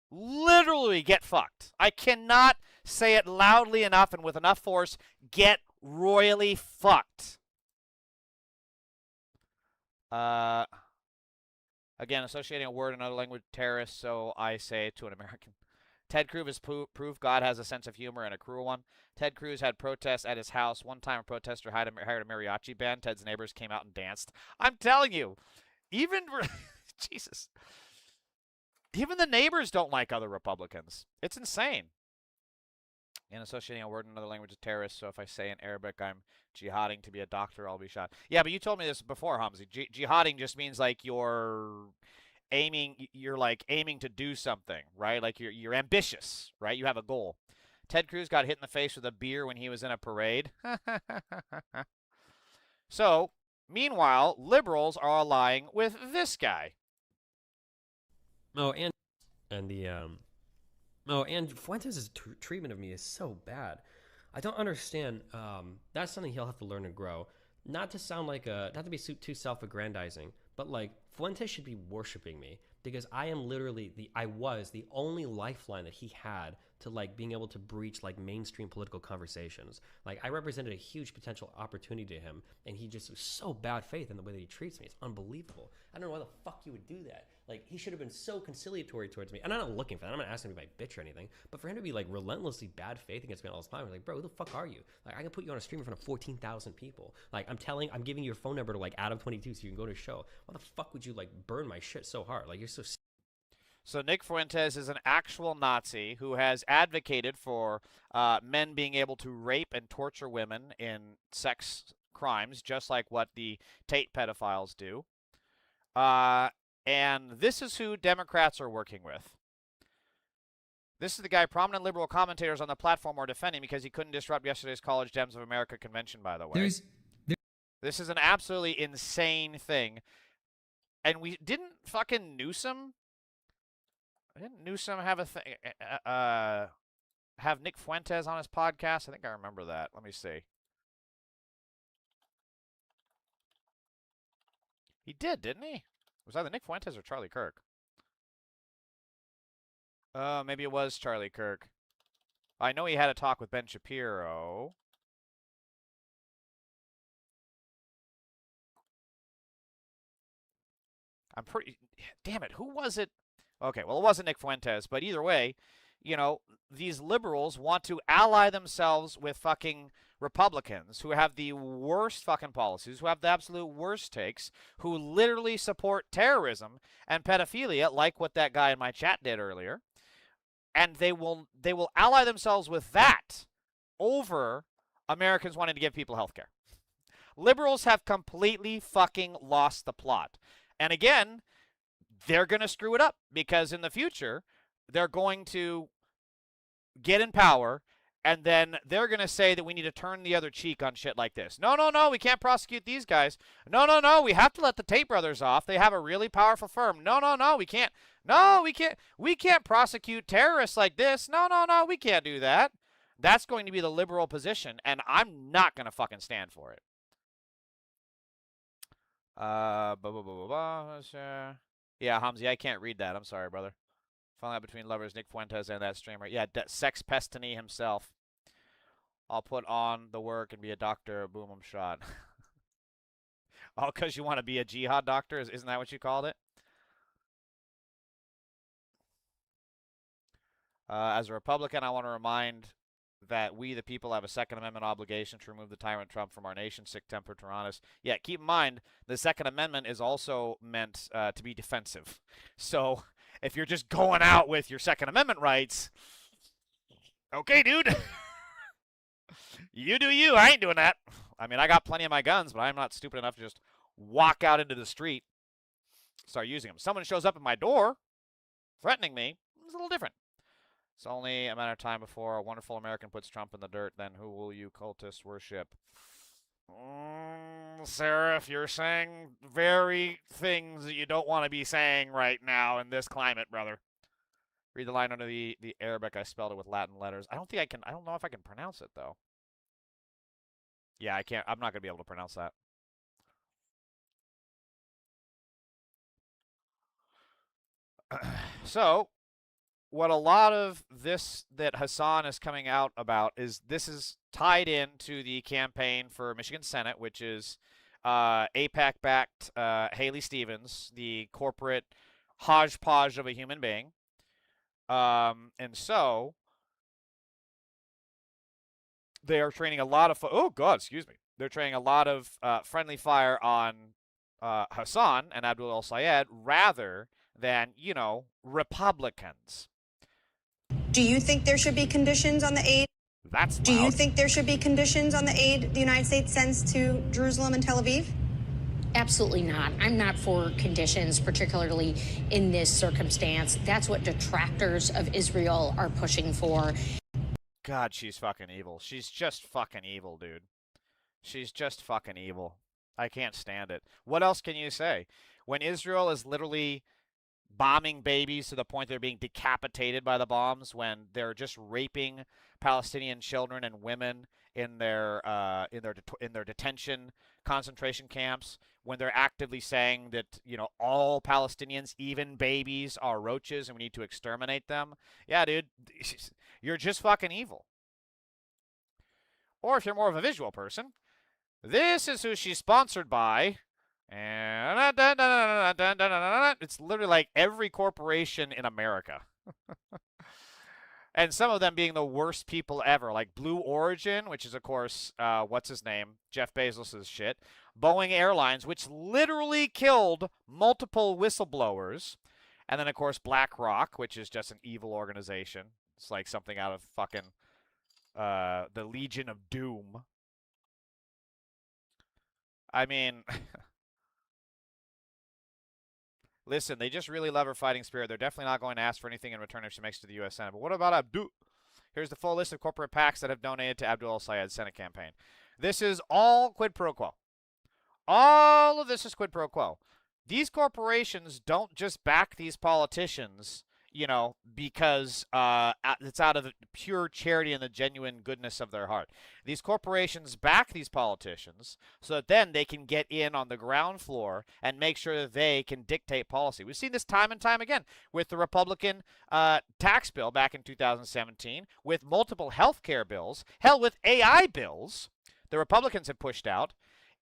Literally get fucked. I cannot say it loudly enough and with enough force. Get royally fucked. Again, associating a word in another language, terrorist, so I say to an American. Ted Cruz is proof God has a sense of humor and a cruel one. Ted Cruz had protests at his house. One time a protester hired a mariachi band. Ted's neighbors came out and danced. I'm telling you, even, Jesus, even the neighbors don't like other Republicans. It's insane. And associating a word in another language is terrorist, so if I say in Arabic I'm jihading to be a doctor, I'll be shot. Yeah, but you told me this before, Hamzi. Jihading just means you're aiming to do something, right? You're ambitious, right? You have a goal. Ted Cruz got hit in the face with a beer when he was in a parade. So, meanwhile, liberals are allying with this guy. Oh, and Fuentes' treatment of me is so bad. I don't understand. That's something he'll have to learn and grow. Not to sound not to be too self-aggrandizing, but Fuentes should be worshiping me because I am literally I was the only lifeline that he had to like being able to breach like mainstream political conversations. Like I represented a huge potential opportunity to him, and he just was so bad faith in the way that he treats me. It's unbelievable. I don't know why the fuck you would do that. Like he should have been so conciliatory towards me. And I'm not looking for that. I'm not asking him to be my bitch or anything. But for him to be like relentlessly bad faith against me all the time, I'm like, bro, who the fuck are you? Like I can put you on a stream in front of 14,000 people. Like I'm giving you your phone number to like Adam22 so you can go to a show. Why the fuck would you like burn my shit so hard? Like you're so. So Nick Fuentes is an actual Nazi who has advocated for men being able to rape and torture women in sex crimes, just like what the Tate pedophiles do. And this is who Democrats are working with. This is the guy prominent liberal commentators on the platform are defending because he couldn't disrupt yesterday's College Dems of America convention, by the way. This is an absolutely insane thing. And we didn't fucking Newsom... Didn't Newsom have have Nick Fuentes on his podcast? I think I remember that. Let me see. He did, didn't he? It was either Nick Fuentes or Charlie Kirk. Maybe it was Charlie Kirk. I know he had a talk with Ben Shapiro. I'm pretty... Damn it, who was it? Okay, well, it wasn't Nick Fuentes, but either way, you know, these liberals want to ally themselves with fucking Republicans who have the worst fucking policies, who have the absolute worst takes, who literally support terrorism and pedophilia, like what that guy in my chat did earlier. And they will ally themselves with that over Americans wanting to give people health care. Liberals have completely fucking lost the plot. And again, they're going to screw it up because in the future, they're going to get in power, and then they're going to say that we need to turn the other cheek on shit like this. No, no, no, we can't prosecute these guys. No, no, no, we have to let the Tate brothers off. They have a really powerful firm. No, no, no, we can't. No, we can't. We can't prosecute terrorists like this. No, no, no, we can't do that. That's going to be the liberal position, and I'm not going to fucking stand for it. Yeah, Hamzi, I can't read that. I'm sorry, brother. Falling out between lovers, Nick Fuentes and that streamer. Yeah, Sex Pestany himself. I'll put on the work and be a doctor. Boom, I'm shot. All because you want to be a jihad doctor? Isn't that what you called it? As a Republican, I want to remind that we, the people, have a Second Amendment obligation to remove the tyrant Trump from our nation, sick-tempered tyrannus. Yeah, keep in mind, the Second Amendment is also meant to be defensive. So if you're just going out with your Second Amendment rights, okay, dude. You do you. I ain't doing that. I mean, I got plenty of my guns, but I'm not stupid enough to just walk out into the street, start using them. Someone shows up at my door threatening me, it's a little different. It's only a matter of time before a wonderful American puts Trump in the dirt. Then who will you cultists worship? Sarah, if you're saying very things that you don't want to be saying right now in this climate, brother. Read the line under the Arabic. I spelled it with Latin letters. I don't know if I can pronounce it, though. Yeah, I can't. I'm not going to be able to pronounce that. So, what a lot of this that Hassan is coming out about is this is tied into the campaign for Michigan Senate, which is AIPAC-backed Haley Stevens, the corporate hodgepodge of a human being. And so they are training a lot of they're training a lot of friendly fire on Hassan and Abdul El-Sayed rather than, you know, Republicans. Do you think there should be conditions on the aid? That's loud. Do you think there should be conditions on the aid the United States sends to Jerusalem and Tel Aviv? Absolutely not. I'm not for conditions, particularly in this circumstance. That's what detractors of Israel are pushing for. God, she's fucking evil. She's just fucking evil, dude. She's just fucking evil. I can't stand it. What else can you say? When Israel is literally bombing babies to the point they're being decapitated by the bombs, when they're just raping Palestinian children and women in their detention concentration camps, when they're actively saying that, you know, all Palestinians, even babies, are roaches and we need to exterminate them. Yeah, dude, you're just fucking evil. Or if you're more of a visual person, this is who she's sponsored by. And it's literally like every corporation in America. And some of them being the worst people ever, like Blue Origin, which is, of course, what's his name? Jeff Bezos' shit. Boeing Airlines, which literally killed multiple whistleblowers. And then, of course, BlackRock, which is just an evil organization. It's like something out of fucking the Legion of Doom. I mean, listen, they just really love her fighting spirit. They're definitely not going to ask for anything in return if she makes it to the U.S. Senate. But what about Abdul? Here's the full list of corporate PACs that have donated to Abdul al-Sayed's Senate campaign. This is all quid pro quo. All of this is quid pro quo. These corporations don't just back these politicians, you know, because it's out of the pure charity and the genuine goodness of their heart. These corporations back these politicians so that then they can get in on the ground floor and make sure that they can dictate policy. We've seen this time and time again with the Republican tax bill back in 2017, with multiple health care bills, hell, with AI bills the Republicans have pushed out.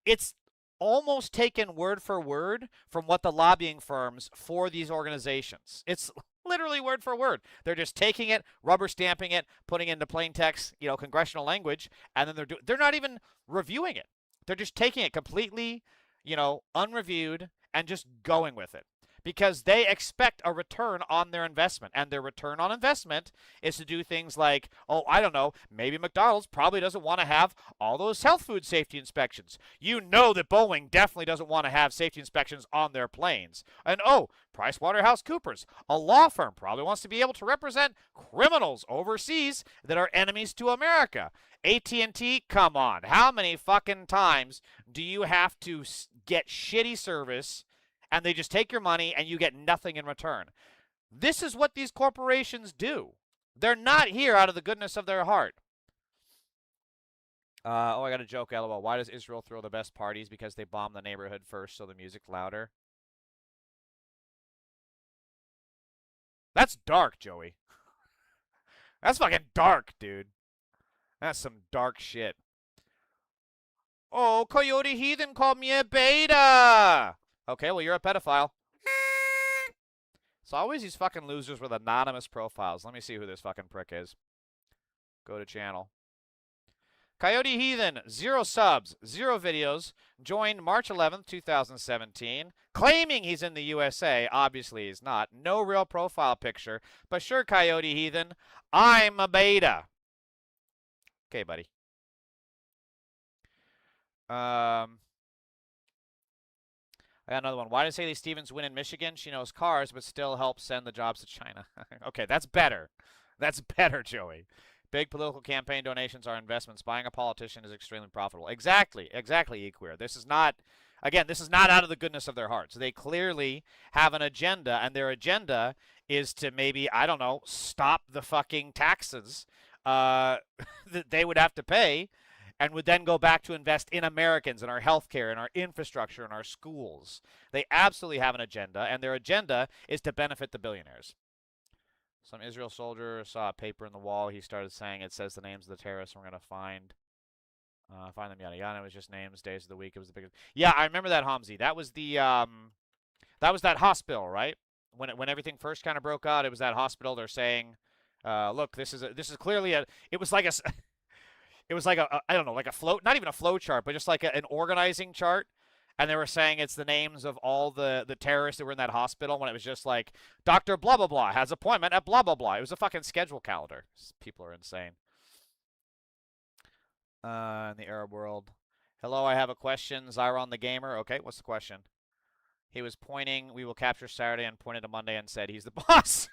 It's almost taken word for word from what the lobbying firms for these organizations. It's literally word for word. They're just taking it, rubber stamping it, putting it into plain text, you know, congressional language, and then they're not even reviewing it. They're just taking it completely, you know, unreviewed and just going with it. Because they expect a return on their investment. And their return on investment is to do things like, oh, I don't know, maybe McDonald's probably doesn't want to have all those health food safety inspections. You know that Boeing definitely doesn't want to have safety inspections on their planes. And oh, PricewaterhouseCoopers, a law firm, probably wants to be able to represent criminals overseas that are enemies to America. AT&T, come on. How many fucking times do you have to get shitty service and they just take your money and you get nothing in return? This is what these corporations do. They're not here out of the goodness of their heart. Oh, I got a joke, LOL. Why does Israel throw the best parties? Because they bomb the neighborhood first, so the music's louder. That's dark, Joey. That's fucking dark, dude. That's some dark shit. Oh, Coyote Heathen called me a beta. Okay, well, you're a pedophile. It's always these fucking losers with anonymous profiles. Let me see who this fucking prick is. Go to channel. Coyote Heathen, 0 subs, 0 videos. Joined March 11th, 2017. Claiming he's in the USA. Obviously, he's not. No real profile picture. But sure, Coyote Heathen, I'm a beta. Okay, buddy. I got another one. Why does Haley Stevens win in Michigan? She knows cars, but still helps send the jobs to China. Okay, that's better. That's better, Joey. Big political campaign donations are investments. Buying a politician is extremely profitable. Exactly. Exactly, Equeer. This is not, again, this is not out of the goodness of their hearts. They clearly have an agenda, and their agenda is to maybe, I don't know, stop the fucking taxes that they would have to pay, and would then go back to invest in Americans, in our healthcare, in our infrastructure, in our schools. They absolutely have an agenda, and their agenda is to benefit the billionaires. Some Israel soldier saw a paper in the wall. He started saying it says the names of the terrorists we're going to find them, yada yada. It was just names, days of the week. It was the biggest. Yeah, I remember that, Hamzi. That was the that was that hospital, right? When everything first kind of broke out, it was that hospital. They're saying, look, this is clearly a. It was like a. It was like a I don't know, like a flow, not even a flow chart, but just like an organizing chart. And they were saying it's the names of all the terrorists that were in that hospital, when it was just like, Dr. blah, blah, blah has appointment at blah, blah, blah. It was a fucking schedule calendar. People are insane. In the Arab world. Hello, I have a question. Zyron the Gamer. Okay, what's the question? He was pointing, we will capture Saturday, and pointed to Monday and said he's the boss.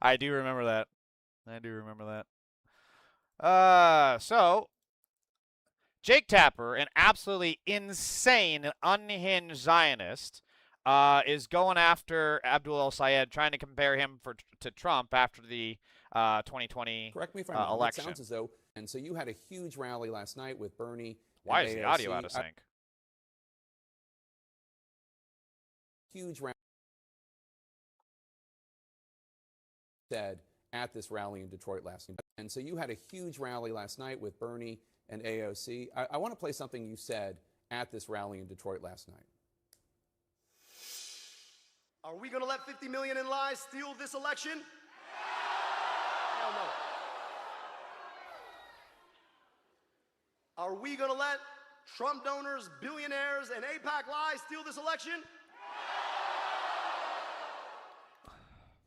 I do remember that. I do remember that. So, Jake Tapper, an absolutely insane, unhinged Zionist, is going after Abdul al-Sayed, trying to compare him to Trump after the 2020 Correct me if I'm wrong. It election. sounds as though And so you had a huge rally last night with Bernie. Why is the audio out of sync? Huge rally said at this rally in Detroit last night. And so you had a huge rally last night with Bernie and AOC. I want to play something you said at this rally in Detroit last night. Are we going to let 50 million in lies steal this election? Hell no. Are we going to let Trump donors, billionaires, and AIPAC lies steal this election?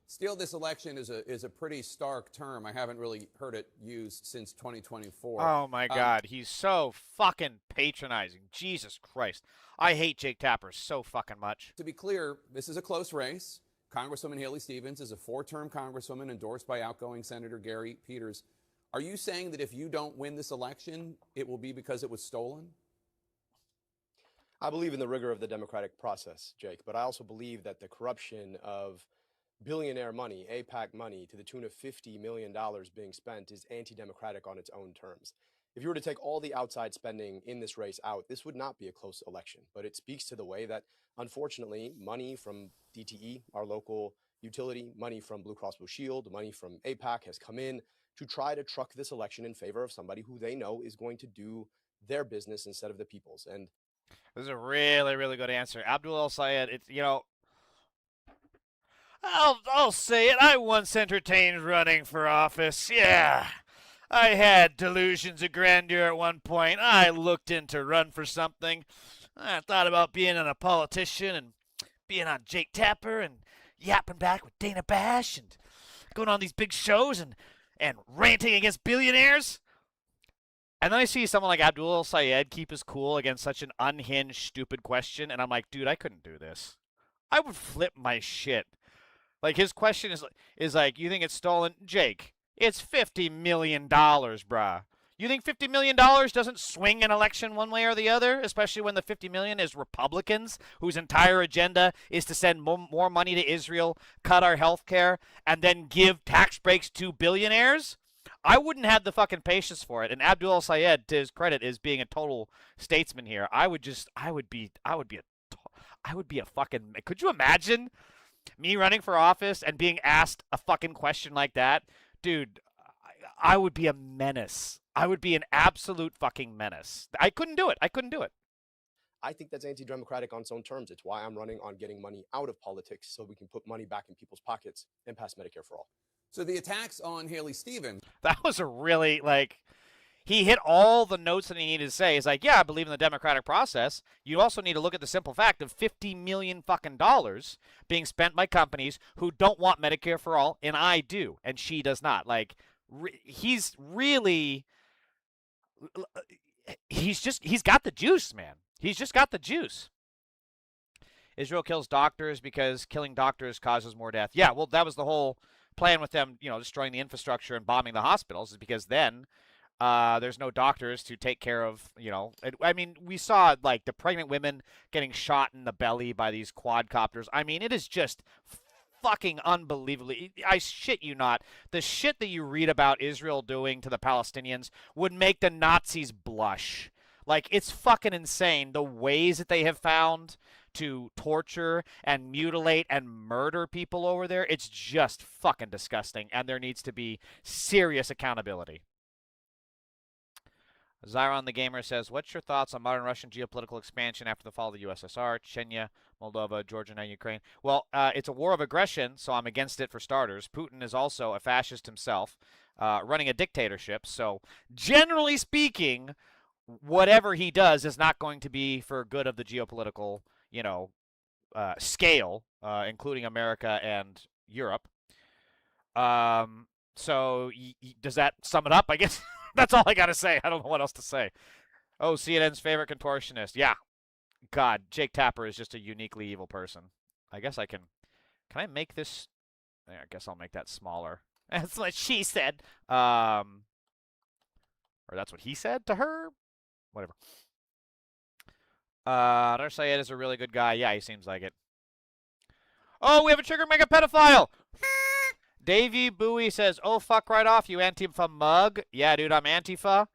Steal this election is a pretty stark term. I haven't really heard it used since 2024. Oh, my God. He's so fucking patronizing. Jesus Christ. I hate Jake Tapper so fucking much. To be clear, this is a close race. Congresswoman Haley Stevens is a 4-term congresswoman endorsed by outgoing Senator Gary Peters. Are you saying that if you don't win this election, it will be because it was stolen? I believe in the rigor of the democratic process, Jake, but I also believe that the corruption of billionaire money, AIPAC money, to the tune of $50 million being spent is anti-democratic on its own terms. If you were to take all the outside spending in this race out, this would not be a close election. But it speaks to the way that, unfortunately, money from DTE, our local utility, money from Blue Cross Blue Shield, money from AIPAC has come in to try to truck this election in favor of somebody who they know is going to do their business instead of the people's. And this is a really, really good answer. Abdul El-Sayed, it's, you know, I'll say it. I once entertained running for office. Yeah. I had delusions of grandeur at one point. I looked in to run for something. I thought about being a politician and being on Jake Tapper and yapping back with Dana Bash and going on these big shows and ranting against billionaires. And then I see someone like Abdul El-Sayed keep his cool against such an unhinged, stupid question. And I'm like, dude, I couldn't do this. I would flip my shit. Like, his question is like, you think it's stolen? Jake, it's $50 million, brah. You think $50 million doesn't swing an election one way or the other, especially when the $50 million is Republicans whose entire agenda is to send more money to Israel, cut our health care, and then give tax breaks to billionaires? I wouldn't have the fucking patience for it. And Abdul El-Sayed, to his credit, is being a total statesman here. I would be a fucking, could you imagine me running for office and being asked a fucking question like that? Dude, I would be a menace. I would be an absolute fucking menace. I couldn't do it. I think that's anti-democratic on its own terms. It's why I'm running on getting money out of politics so we can put money back in people's pockets and pass Medicare for all. So the attacks on Haley Stevens. That was a really, like, he hit all the notes that he needed to say. He's like, yeah, I believe in the democratic process. You also need to look at the simple fact of $50 million fucking dollars being spent by companies who don't want Medicare for all, and I do, and she does not. Like, he's got the juice, man. He's just got the juice. Israel kills doctors because killing doctors causes more death. Yeah, well, that was the whole plan with them, you know, destroying the infrastructure and bombing the hospitals, is because then there's no doctors to take care of, you know. I mean, we saw, like, the pregnant women getting shot in the belly by these quadcopters. I mean, it is just fucking unbelievably, I shit you not, the shit that you read about Israel doing to the Palestinians would make the Nazis blush. Like, it's fucking insane the ways that they have found to torture and mutilate and murder people over there. It's just fucking disgusting, and there needs to be serious accountability. Zyron the Gamer says, what's your thoughts on modern Russian geopolitical expansion after the fall of the USSR, Chechnya, Moldova, Georgia, and Ukraine? Well, it's a war of aggression, so I'm against it for starters. Putin is also a fascist himself, running a dictatorship. So generally speaking, whatever he does is not going to be for good of the geopolitical, you know, scale, including America and Europe. So does that sum it up? I guess that's all I got to say. I don't know what else to say. Oh, CNN's favorite contortionist. Yeah. God, Jake Tapper is just a uniquely evil person. I guess I can I make this? I guess I'll make that smaller. That's what she said. Or that's what he said to her? Whatever. Dar Sayed is a really good guy. Yeah, he seems like it. Oh, we have a trigger mega pedophile! Davey Bowie says, oh, fuck right off, you Antifa mug. Yeah, dude, I'm Antifa.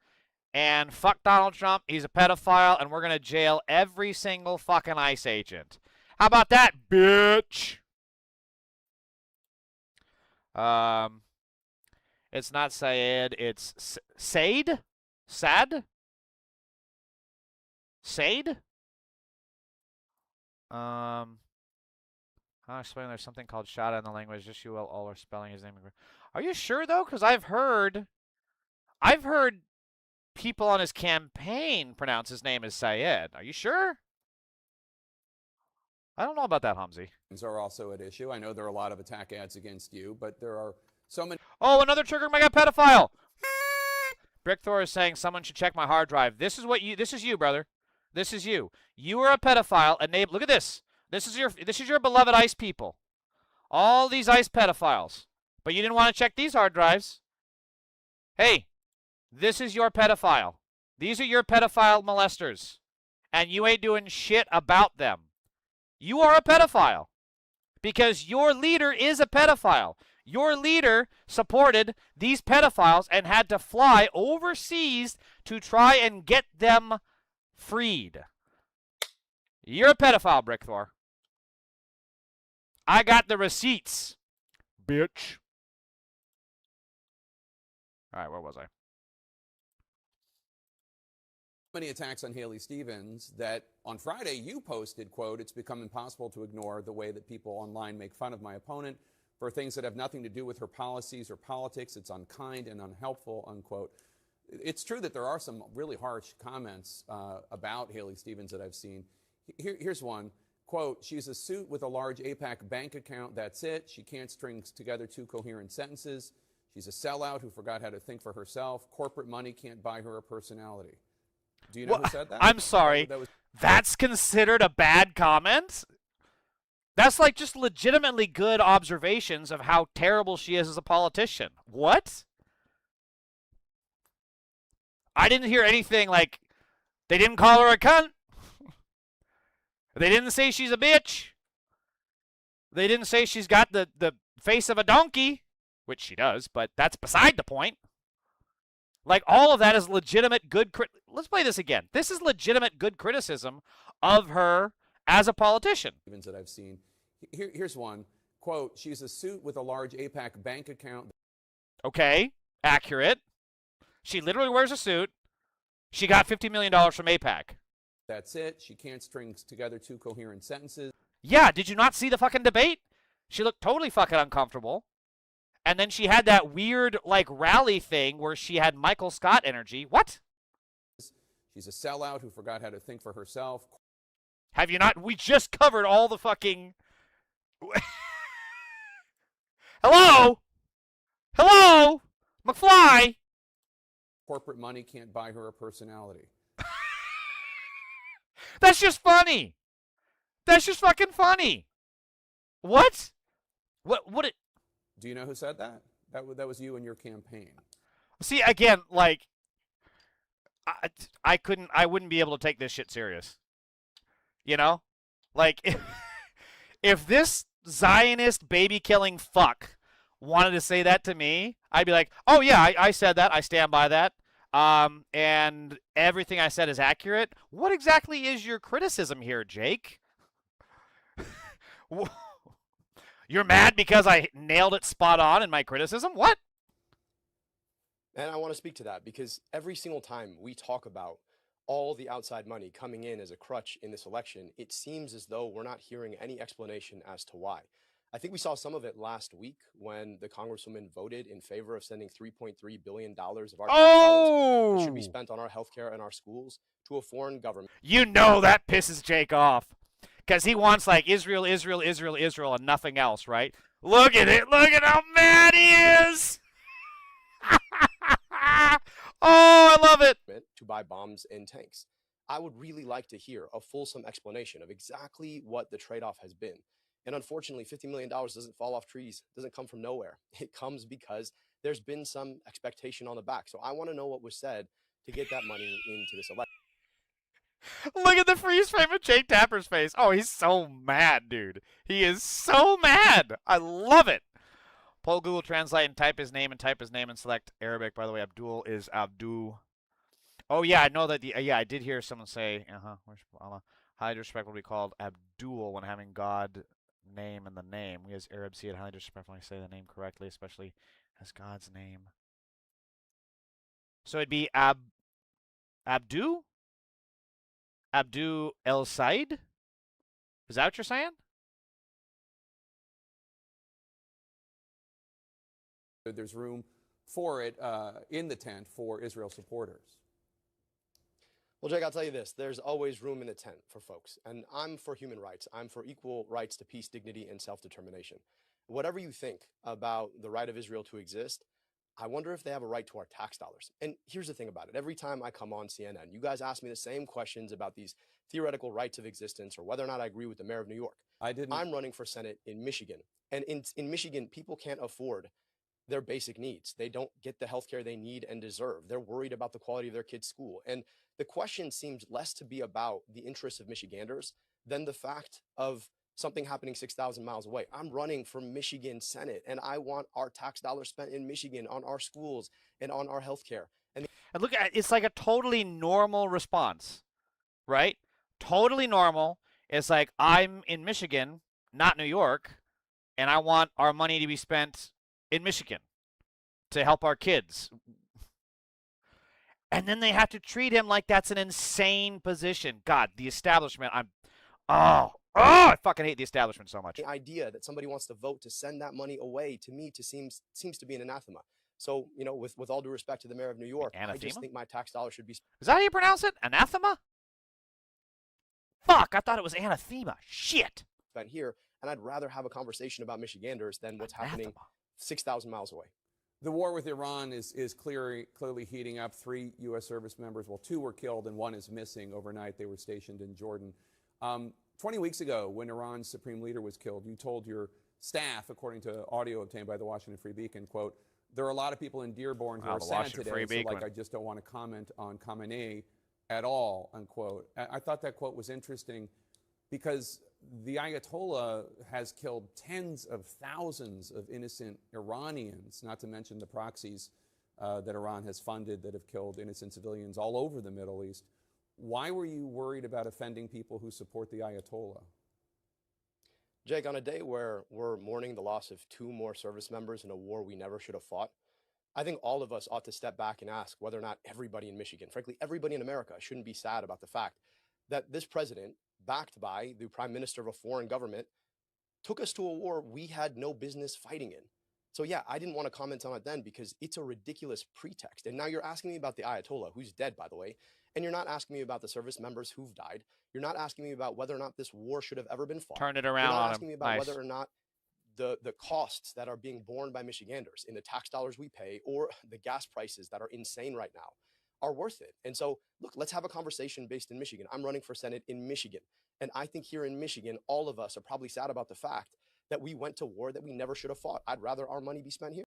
And fuck Donald Trump. He's a pedophile, and we're going to jail every single fucking ICE agent. How about that, bitch? It's not Syed. It's Said? Sad? Said? I'll explain there's something called Shada in the language. Just you all are spelling his name. Are you sure, though? Because I've heard people on his campaign pronounce his name as Syed. Are you sure? I don't know about that, Hamzi. Are also at issue. I know there are a lot of attack ads against you, but there are so many. Oh, another trigger mega pedophile. Brick Thor is saying someone should check my hard drive. This is you, brother. This is you. You are a pedophile. Look at this. This is your beloved ICE people. All these ICE pedophiles. But you didn't want to check these hard drives. Hey, this is your pedophile. These are your pedophile molesters. And you ain't doing shit about them. You are a pedophile. Because your leader is a pedophile. Your leader supported these pedophiles and had to fly overseas to try and get them freed. You're a pedophile, Brick Thor. I got the receipts, bitch. All right, where was I? Many attacks on Haley Stevens that on Friday you posted, quote, it's become impossible to ignore the way that people online make fun of my opponent for things that have nothing to do with her policies or politics. It's unkind and unhelpful, unquote. It's true that there are some really harsh comments about Haley Stevens that I've seen. Here's one. Quote, she's a suit with a large AIPAC bank account. That's it. She can't string together two coherent sentences. She's a sellout who forgot how to think for herself. Corporate money can't buy her a personality. Do you know who said that? I'm sorry. That's considered a bad comment? That's like just legitimately good observations of how terrible she is as a politician. What? I didn't hear anything like, they didn't call her a cunt. They didn't say she's a bitch. They didn't say she's got the face of a donkey, which she does, but that's beside the point. Like, all of that is legitimate good let's play this again. This is legitimate good criticism of her as a politician. That I've seen. Here's one. Quote, she's a suit with a large AIPAC bank account. Okay, accurate. She literally wears a suit. She got $50 million from AIPAC. That's it. She can't string together two coherent sentences. Yeah, did you not see the fucking debate? She looked totally fucking uncomfortable. And then she had that weird, like, rally thing where she had Michael Scott energy. What? She's a sellout who forgot how to think for herself. Have you not? We just covered all the fucking... Hello? Hello? McFly? Corporate money can't buy her a personality. That's just funny. That's just fucking funny. What? What it... Do you know who said that? That was you in your campaign. See, again, like, I wouldn't be able to take this shit serious. You know? Like, if this Zionist baby-killing fuck wanted to say that to me, I'd be like, oh, yeah, I said that. I stand by that. And everything I said is accurate. What exactly is your criticism here, Jake? You're mad because I nailed it spot on in my criticism? What? And I want to speak to that because every single time we talk about all the outside money coming in as a crutch in this election, it seems as though we're not hearing any explanation as to why. I think we saw some of it last week when the Congresswoman voted in favor of sending $3.3 billion of our tax dollars that should be spent on our healthcare and our schools to a foreign government. You know that pisses Jake off. Because he wants, like, Israel, Israel, Israel, Israel, and nothing else, right? Look at it. Look at how mad he is. Oh, I love it. To buy bombs and tanks. I would really like to hear a fulsome explanation of exactly what the trade-off has been. And unfortunately, $50 million doesn't fall off trees, doesn't come from nowhere. It comes because there's been some expectation on the back. So I want to know what was said to get that money into this election. Look at the freeze frame of Jake Tapper's face. Oh, he's so mad, dude. He is so mad. I love it. Pull Google Translate and type his name and select Arabic. By the way, Abdul is Abdu. Oh yeah, I know that. Yeah, I did hear someone say, worship Allah. Highly disrespectful to be called Abdul when having God name in the name. We as Arabs see it highly disrespectful when I say the name correctly, especially as God's name. So it'd be Abdu El Said. Is that what you're saying? There's room for it in the tent for Israel supporters. Well, Jake, I'll tell you this. There's always room in the tent for folks. And I'm for human rights. I'm for equal rights to peace, dignity, and self-determination. Whatever you think about the right of Israel to exist, I wonder if they have a right to our tax dollars. And here's the thing about it. Every time I come on CNN, you guys ask me the same questions about these theoretical rights of existence or whether or not I agree with the mayor of New York. I'm running for Senate in Michigan. And in Michigan, people can't afford their basic needs. They don't get the health care they need and deserve. They're worried about the quality of their kids' school. And the question seems less to be about the interests of Michiganders than the fact of something happening 6,000 miles away. I'm running for Michigan Senate, and I want our tax dollars spent in Michigan on our schools and on our health care. And look, it's like a totally normal response, right? Totally normal. It's like, I'm in Michigan, not New York, and I want our money to be spent in Michigan to help our kids. And then they have to treat him like that's an insane position. God, the establishment, I fucking hate the establishment so much. The idea that somebody wants to vote to send that money away, to me, seems to be an anathema. So, you know, with all due respect to the mayor of New York, I just think my tax dollars should be... Is that how you pronounce it? Anathema? Fuck, I thought it was anathema. Shit. ...spent here, and I'd rather have a conversation about Michiganders than what's happening 6,000 miles away. The war with Iran is clearly heating up. 3 U.S. service members, well, 2 were killed and 1 is missing overnight. They were stationed in Jordan. 20 weeks ago, when Iran's supreme leader was killed, you told your staff, according to audio obtained by the Washington Free Beacon, quote, there are a lot of people in Dearborn who are sad today, so like I just don't want to comment on Khamenei at all, unquote. I thought that quote was interesting because the Ayatollah has killed tens of thousands of innocent Iranians, not to mention the proxies that Iran has funded that have killed innocent civilians all over the Middle East. Why were you worried about offending people who support the Ayatollah? Jake, on a day where we're mourning the loss of 2 more service members in a war we never should have fought, I think all of us ought to step back and ask whether or not everybody in Michigan, frankly, everybody in America, shouldn't be sad about the fact that this president, backed by the prime minister of a foreign government, took us to a war we had no business fighting in. So yeah, I didn't want to comment on it then because it's a ridiculous pretext. And now you're asking me about the Ayatollah, who's dead, by the way, and you're not asking me about the service members who've died. You're not asking me about whether or not this war should have ever been fought. Turn it around. You're not asking me about whether or not the costs that are being borne by Michiganders in the tax dollars we pay or the gas prices that are insane right now are worth it. And so, look, let's have a conversation based in Michigan. I'm running for Senate in Michigan. And I think here in Michigan, all of us are probably sad about the fact that we went to war that we never should have fought. I'd rather our money be spent here.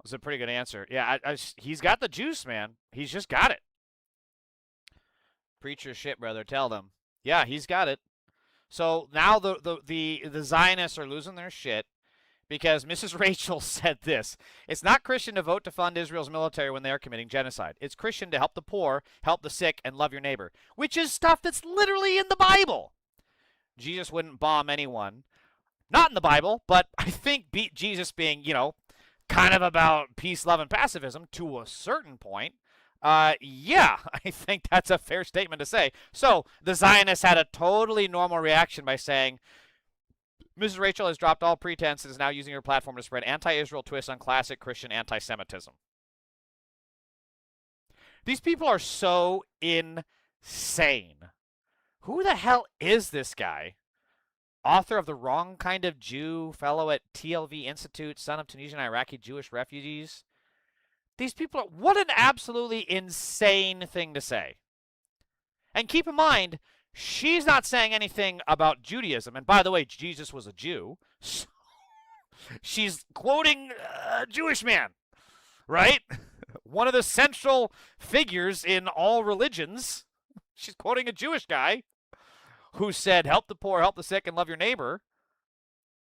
That's a pretty good answer. Yeah, he's got the juice, man. He's just got it. Preach your shit, brother. Tell them. Yeah, he's got it. So now the Zionists are losing their shit because Mrs. Rachel said this. It's not Christian to vote to fund Israel's military when they are committing genocide. It's Christian to help the poor, help the sick, and love your neighbor, which is stuff that's literally in the Bible. Jesus wouldn't bomb anyone. Not in the Bible, but I think Jesus being, kind of about peace, love, and pacifism to a certain point, yeah, I think that's a fair statement to say. So the Zionists had a totally normal reaction by saying, Mrs. Rachel has dropped all pretense and is now using her platform to spread anti-Israel twists on classic Christian anti-Semitism. These people are so insane. Who the hell is this guy? Author of The Wrong Kind of Jew, fellow at TLV Institute, son of Tunisian Iraqi Jewish refugees. These people are, what an absolutely insane thing to say. And keep in mind, she's not saying anything about Judaism. And by the way, Jesus was a Jew. So she's quoting a Jewish man, right? One of the central figures in all religions. She's quoting a Jewish guy who said, help the poor, help the sick, and love your neighbor.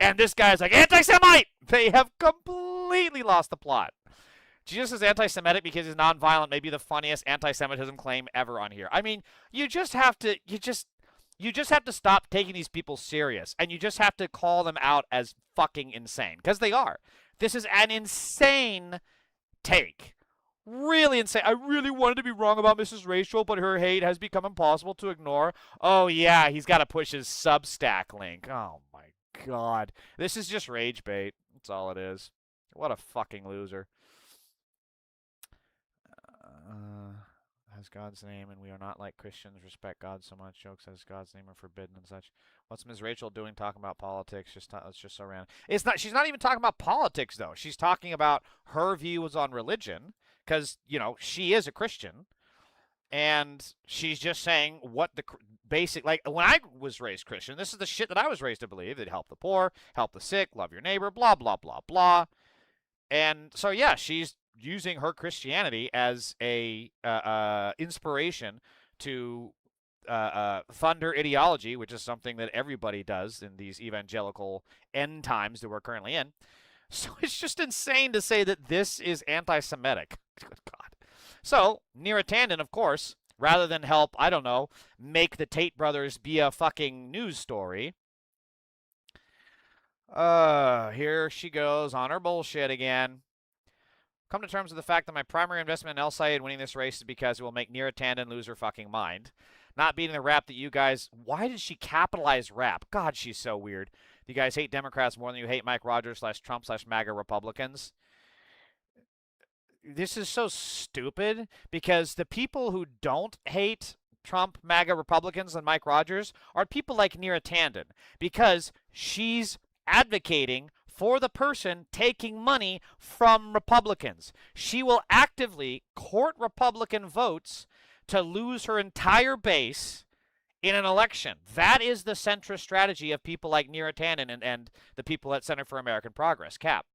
And this guy's like, anti-Semite! They have completely lost the plot. Jesus is anti-Semitic because he's nonviolent may be the funniest anti-Semitism claim ever on here. I mean, you just have to stop taking these people serious, and you just have to call them out as fucking insane, because they are. This is an insane take. Really insane. I really wanted to be wrong about Mrs. Rachel, but her hate has become impossible to ignore. Oh yeah, he's got to push his Substack link. Oh my god. This is just rage bait. That's all it is. What a fucking loser. Has God's name, and we are not like Christians, respect God so much. Jokes as God's name are forbidden and such. What's Ms. Rachel doing talking about politics? It's just so random. It's not. She's not even talking about politics though. She's talking about her views on religion, because you know she is a Christian, and she's just saying what the basic, like when I was raised Christian, this is the shit that I was raised to believe: that help the poor, help the sick, love your neighbor, blah blah blah blah. And so yeah, she's using her Christianity as a inspiration to fund her ideology, which is something that everybody does in these evangelical end times that we're currently in. So it's just insane to say that this is anti-Semitic. Good God. So Neera Tanden, of course, rather than help, I don't know, make the Tate brothers be a fucking news story, here she goes on her bullshit again. Come to terms with the fact that my primary investment in El Sayed winning this race is because it will make Neera Tanden lose her fucking mind. Not beating the rap that you guys... Why did she capitalize rap? God, she's so weird. You guys hate Democrats more than you hate Mike Rogers / Trump / MAGA Republicans. This is so stupid because the people who don't hate Trump, MAGA Republicans, and Mike Rogers are people like Neera Tanden, because she's advocating for the person taking money from Republicans. She will actively court Republican votes to lose her entire base in an election. That is the centrist strategy of people like Neera Tanden and the people at Center for American Progress, CAP.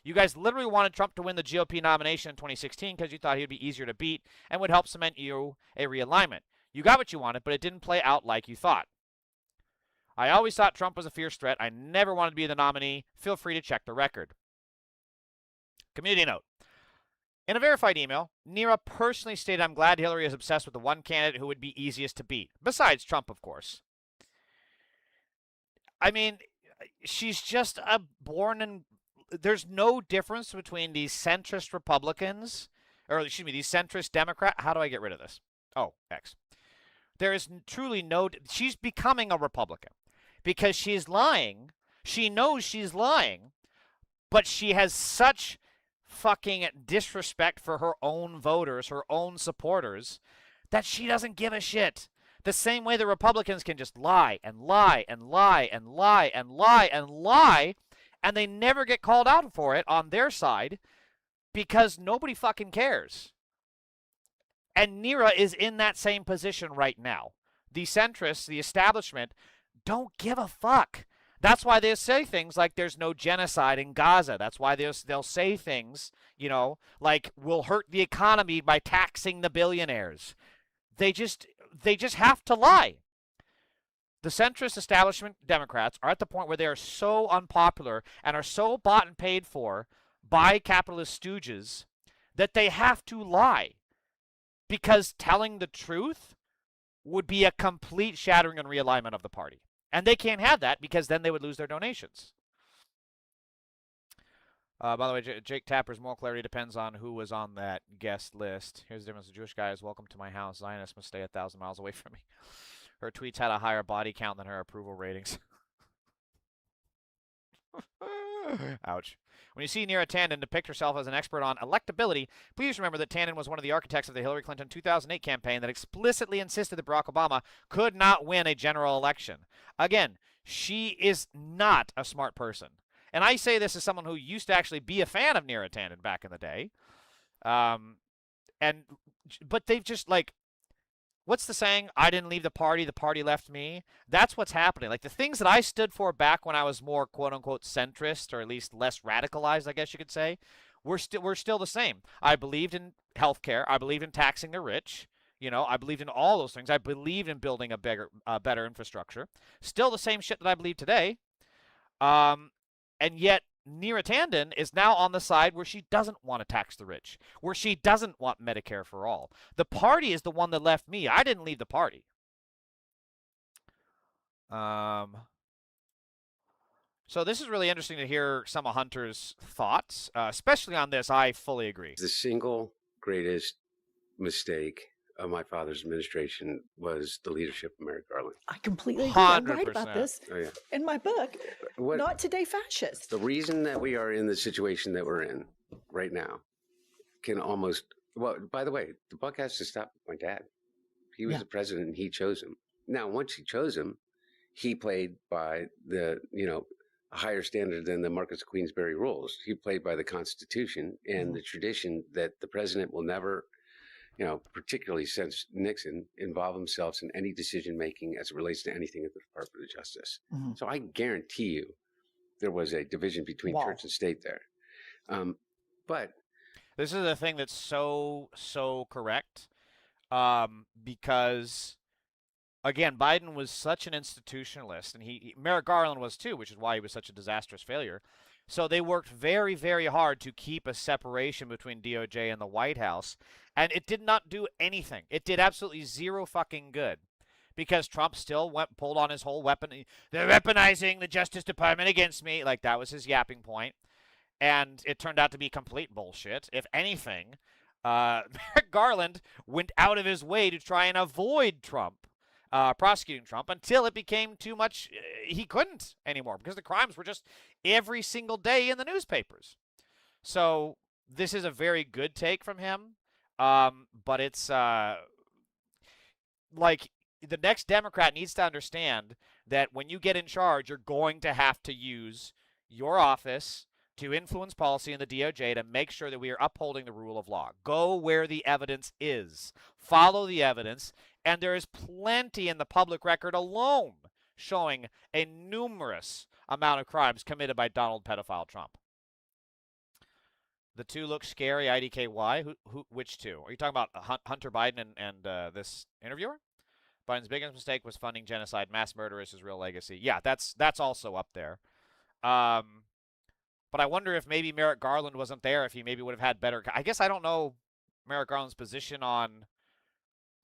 You guys literally wanted Trump to win the GOP nomination in 2016 because you thought he would be easier to beat and would help cement you a realignment. You got what you wanted, but it didn't play out like you thought. I always thought Trump was a fierce threat. I never wanted to be the nominee. Feel free to check the record. Community note. In a verified email, Neera personally stated, I'm glad Hillary is obsessed with the one candidate who would be easiest to beat. Besides Trump, of course. I mean, she's just a born and... There's no difference between these centrist Republicans, or excuse me, these centrist Democrat... How do I get rid of this? Oh, X. There is truly no... She's becoming a Republican. Because she's lying. She knows she's lying. But she has such fucking disrespect for her own voters, her own supporters, that she doesn't give a shit. The same way the Republicans can just lie and lie and lie and lie and lie and lie, and they never get called out for it on their side because nobody fucking cares. And Neera is in that same position right now. The centrists, the establishment, don't give a fuck. That's why they say things like there's no genocide in Gaza. That's why they'll say things, you know, like we'll hurt the economy by taxing the billionaires. They just have to lie. The centrist establishment Democrats are at the point where they are so unpopular and are so bought and paid for by capitalist stooges that they have to lie. Because telling the truth would be a complete shattering and realignment of the party. And they can't have that because then they would lose their donations. By the way, Jake Tapper's moral clarity depends on who was on that guest list. Here's the difference. The Jewish guy is welcome to my house. Zionists must stay 1,000 miles away from me. Her tweets had a higher body count than her approval ratings. Ouch. When you see Neera Tanden depict herself as an expert on electability, please remember that Tanden was one of the architects of the Hillary Clinton 2008 campaign that explicitly insisted that Barack Obama could not win a general election. Again, she is not a smart person. And I say this as someone who used to actually be a fan of Neera Tanden back in the day. But they've just, like, what's the saying? I didn't leave the party left me. That's what's happening. Like the things that I stood for back when I was more quote-unquote centrist, or at least less radicalized, I guess you could say, we're still the same. I believed in healthcare. I believed in taxing the rich. You know, I believed in all those things. I believed in building a better infrastructure. Still the same shit that I believe today. And yet Neera Tanden is now on the side where she doesn't want to tax the rich, where she doesn't want Medicare for all. The party is the one that left me. I didn't leave the party. So this is really interesting to hear some of Hunter's thoughts, especially on this. I fully agree. The single greatest mistake of my father's administration was the leadership of Merrick Garland. I completely agree. I write about 100%. this Oh, yeah. in my book, What- Not Today Fascists. The reason that we are in the situation that we're in right now can almost, well, by the way, the buck has to stop with my dad. He was Yeah. the president and he chose him. Now, once he chose him, he played by the, a higher standard than the Marcus of Queensberry rules. He played by the Constitution and the tradition that the president will never, particularly since Nixon, involve himself in any decision making as it relates to anything at the Department of Justice. Mhm. So I guarantee you there was a division between Wow. church and state there. But This is the thing that's so correct, because again, Biden was such an institutionalist, and Merrick Garland was too, which is why he was such a disastrous failure. So they worked very, very hard to keep a separation between DOJ and the White House, and it did not do anything. It did absolutely zero fucking good, because Trump still pulled on his whole weapon. They're weaponizing the Justice Department against me. Like, that was his yapping point. And it turned out to be complete bullshit. If anything, Merrick Garland went out of his way to try and avoid Trump, prosecuting Trump, until it became too much. He couldn't anymore because the crimes were just every single day in the newspapers. So this is a very good take from him, but it's like the next Democrat needs to understand that when you get in charge, you're going to have to use your office to influence policy in the DOJ to make sure that we are upholding the rule of law. Go where the evidence is. Follow the evidence. And there is plenty in the public record alone showing a numerous amount of crimes committed by Donald pedophile Trump. The two look scary, IDKY. Which two? Are you talking about Hunter Biden and this interviewer? Biden's biggest mistake was funding genocide. Mass murder is his real legacy. Yeah, that's also up there. But I wonder if maybe Merrick Garland wasn't there, if he maybe would have had better. I guess I don't know Merrick Garland's position on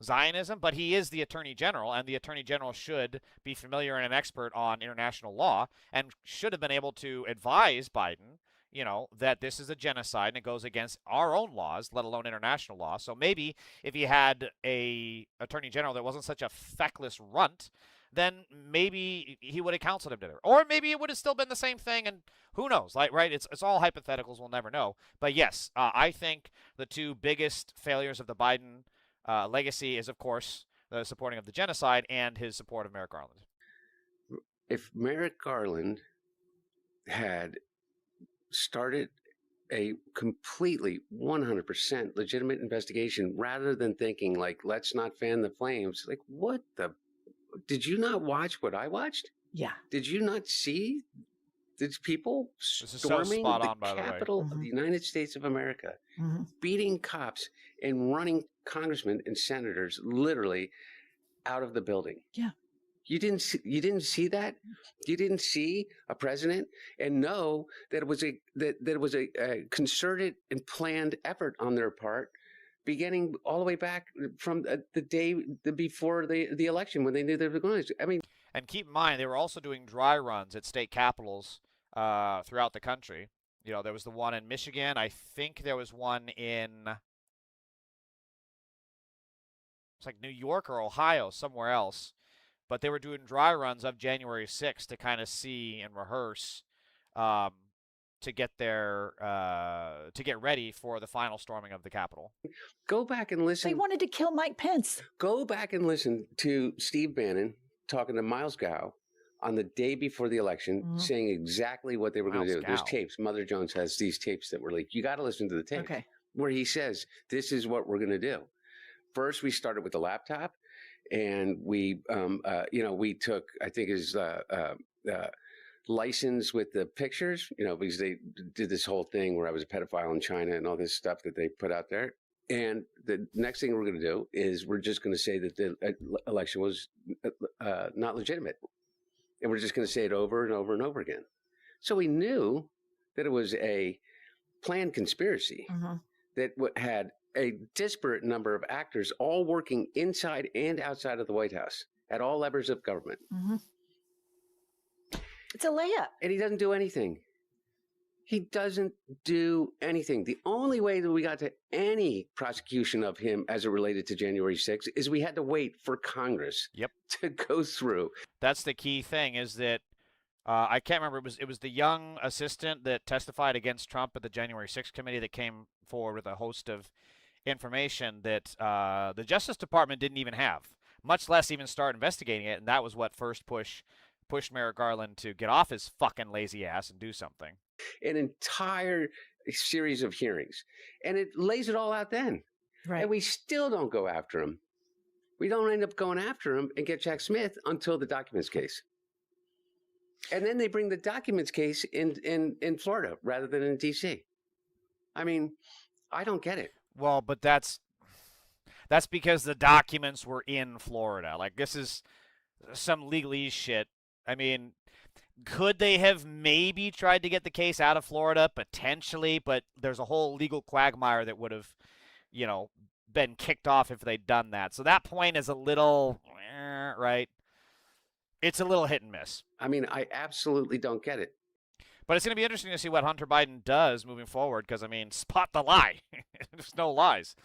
Zionism, but he is the Attorney General, and the Attorney General should be familiar and an expert on international law, and should have been able to advise Biden, that this is a genocide and it goes against our own laws, let alone international law. So maybe if he had a Attorney General that wasn't such a feckless runt, then maybe he would have counseled him to there. Or maybe it would have still been the same thing, and who knows, right? It's all hypotheticals, we'll never know. But yes, I think the two biggest failures of the Biden legacy is, of course, the supporting of the genocide and his support of Merrick Garland. if Merrick Garland had started a completely 100% legitimate investigation rather than thinking like, let's not fan the flames, like what the, did you not watch what I watched? Yeah. Did you not see these people This is so storming spot the on, by the way. Capitol of the United States of America, Mhm. beating cops and running congressmen and senators literally out of the building? Yeah. You didn't see that? You didn't see a president and know that it was a concerted and planned effort on their part, beginning all the way back from the day before the election when they knew they were going to. I mean, and keep in mind they were also doing dry runs at state capitals throughout the country. You know, there was the one in Michigan. I think there was one in it's like New York or Ohio, somewhere else. But they were doing dry runs of January 6th to kind of see and rehearse to get ready for the final storming of the Capitol. Go back and listen. They wanted to kill Mike Pence. Go back and listen to Steve Bannon talking to Miles Gow on the day before the election, saying exactly what they were going to do. There's tapes. Mother Jones has these tapes that were leaked. You got to listen to the tape where he says, this is what we're going to do. First, we started with the laptop. And we, we took, I think, his license with the pictures, because they did this whole thing where I was a pedophile in China and all this stuff that they put out there. And the next thing we're going to do is we're just going to say that the election was not legitimate. And we're just going to say it over and over and over again. So we knew that it was a planned conspiracy that had a disparate number of actors all working inside and outside of the White House at all levels of government. It's a layup. And he doesn't do anything. He doesn't do anything. The only way that we got to any prosecution of him as it related to January 6th is we had to wait for Congress to go through. That's the key thing, is that I can't remember. It was the young assistant that testified against Trump at the January 6th committee that came forward with a host of information that the Justice Department didn't even have, much less even start investigating it. And that was what first pushed Merrick Garland to get off his fucking lazy ass and do something. An entire series of hearings. And it lays it all out then. Right. And we still don't go after him. We don't end up going after him and get Jack Smith until the documents case. And then they bring the documents case in Florida rather than in D.C. I mean, I don't get it. Well, but that's because the documents were in Florida. Like, this is some legalese shit. I mean, could they have maybe tried to get the case out of Florida? Potentially, but there's a whole legal quagmire that would have, been kicked off if they'd done that. So that point is a little, right? It's a little hit and miss. I mean, I absolutely don't get it. But it's going to be interesting to see what Hunter Biden does moving forward, because, I mean, spot the lie. There's no lies.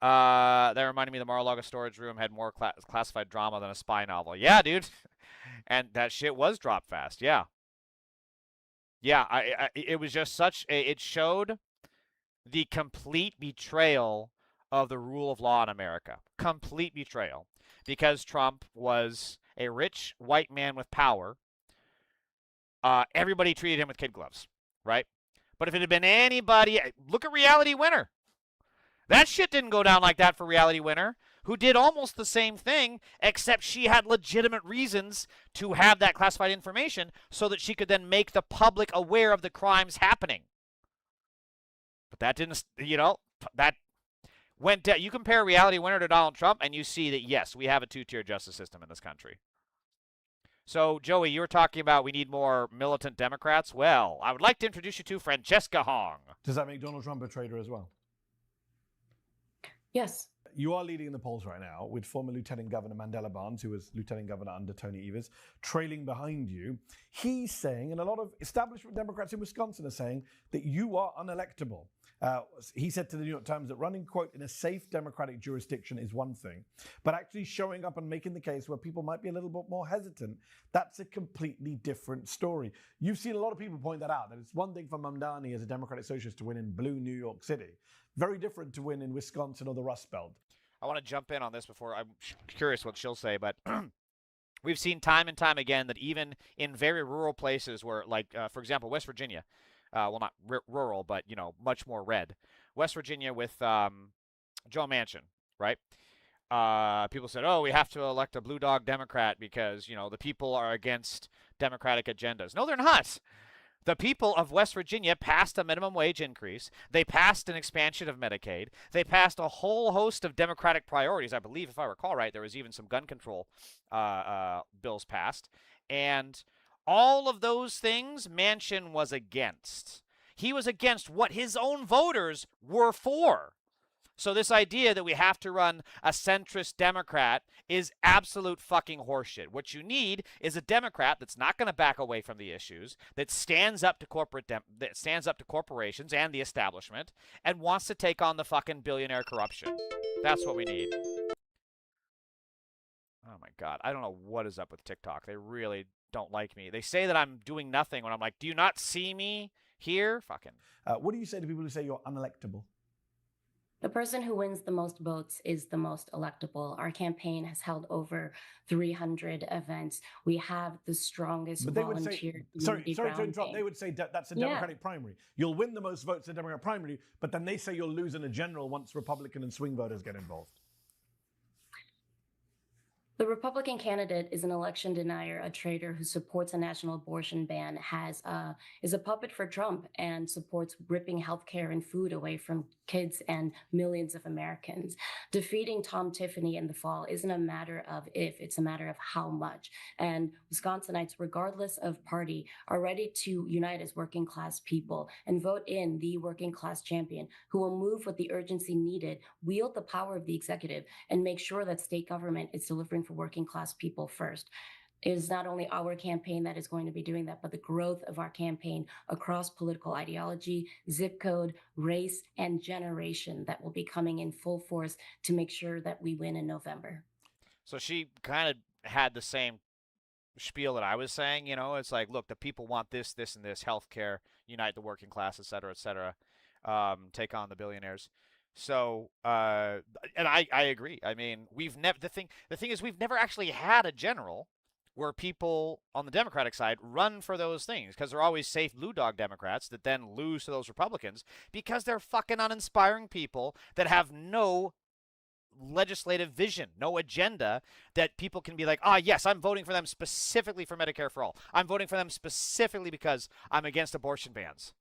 That reminded me the Mar-a-Lago storage room had more classified drama than a spy novel. Yeah, dude. And that shit was dropped fast. Yeah. Yeah, it was just it showed the complete betrayal of the rule of law in America. Complete betrayal. Because Trump was a rich white man with power. Everybody treated him with kid gloves, right? But if it had been anybody, look at Reality Winner. That shit didn't go down like that for Reality Winner, who did almost the same thing, except she had legitimate reasons to have that classified information so that she could then make the public aware of the crimes happening. But that didn't, that went down. You compare Reality Winner to Donald Trump, and you see that, yes, we have a two-tier justice system in this country. So, Joey, you were talking about we need more militant Democrats. Well, I would like to introduce you to Francesca Hong. Does that make Donald Trump a traitor as well? Yes. You are leading in the polls right now with former Lieutenant Governor Mandela Barnes, who was Lieutenant Governor under Tony Evers, trailing behind you. He's saying, and a lot of establishment Democrats in Wisconsin are saying, that you are unelectable. He said to the New York Times that running, quote, in a safe Democratic jurisdiction is one thing, but actually showing up and making the case where people might be a little bit more hesitant, that's a completely different story. You've seen a lot of people point that out, that it's one thing for Mamdani as a Democratic socialist to win in blue New York City. Very different to win in Wisconsin or the Rust Belt. I want to jump in on this before I'm curious what she'll say, but we've seen time and time again that even in very rural places where, like, for example, West Virginia, well, not rural, but, much more red. West Virginia with Joe Manchin, right? People said, oh, we have to elect a blue dog Democrat because, the people are against Democratic agendas. No, they're not. The people of West Virginia passed a minimum wage increase. They passed an expansion of Medicaid. They passed a whole host of Democratic priorities. I believe, if I recall right, there was even some gun control bills passed. And all of those things Manchin was against. He was against what his own voters were for. So this idea that we have to run a centrist Democrat is absolute fucking horseshit. What you need is a Democrat that's not going to back away from the issues, that stands up to that stands up to corporations and the establishment, and wants to take on the fucking billionaire corruption. That's what we need. Oh my God, I don't know what is up with TikTok. They really don't like me. They say that I'm doing nothing when I'm like, do you not see me here? Fucking. What do you say to people who say you're unelectable? The person who wins the most votes is the most electable. Our campaign has held over 300 events. We have the strongest volunteer. Sorry to interrupt. They would say that's a Democratic primary. You'll win the most votes in a Democratic primary, but then they say you'll lose in a general once Republican and swing voters get involved. The Republican candidate is an election denier, a traitor who supports a national abortion ban, is a puppet for Trump, and supports ripping healthcare and food away from kids and millions of Americans. Defeating Tom Tiffany in the fall isn't a matter of if, it's a matter of how much. And Wisconsinites, regardless of party, are ready to unite as working class people and vote in the working class champion who will move with the urgency needed, wield the power of the executive, and make sure that state government is delivering for working class people first. It is not only our campaign that is going to be doing that, but the growth of our campaign across political ideology, zip code, race, and generation that will be coming in full force to make sure that we win in November. So she kind of had the same spiel that I was saying, you know, it's like, look, the people want this, this, and this, healthcare, unite the working class, et cetera, take on the billionaires. So, and I agree. I mean, we've never, the thing is, we've never actually had a general where people on the Democratic side run for those things, because they're always safe blue dog Democrats that then lose to those Republicans because they're fucking uninspiring people that have no legislative vision, no agenda that people can be like, yes, I'm voting for them specifically for Medicare for all. I'm voting for them specifically because I'm against abortion bans.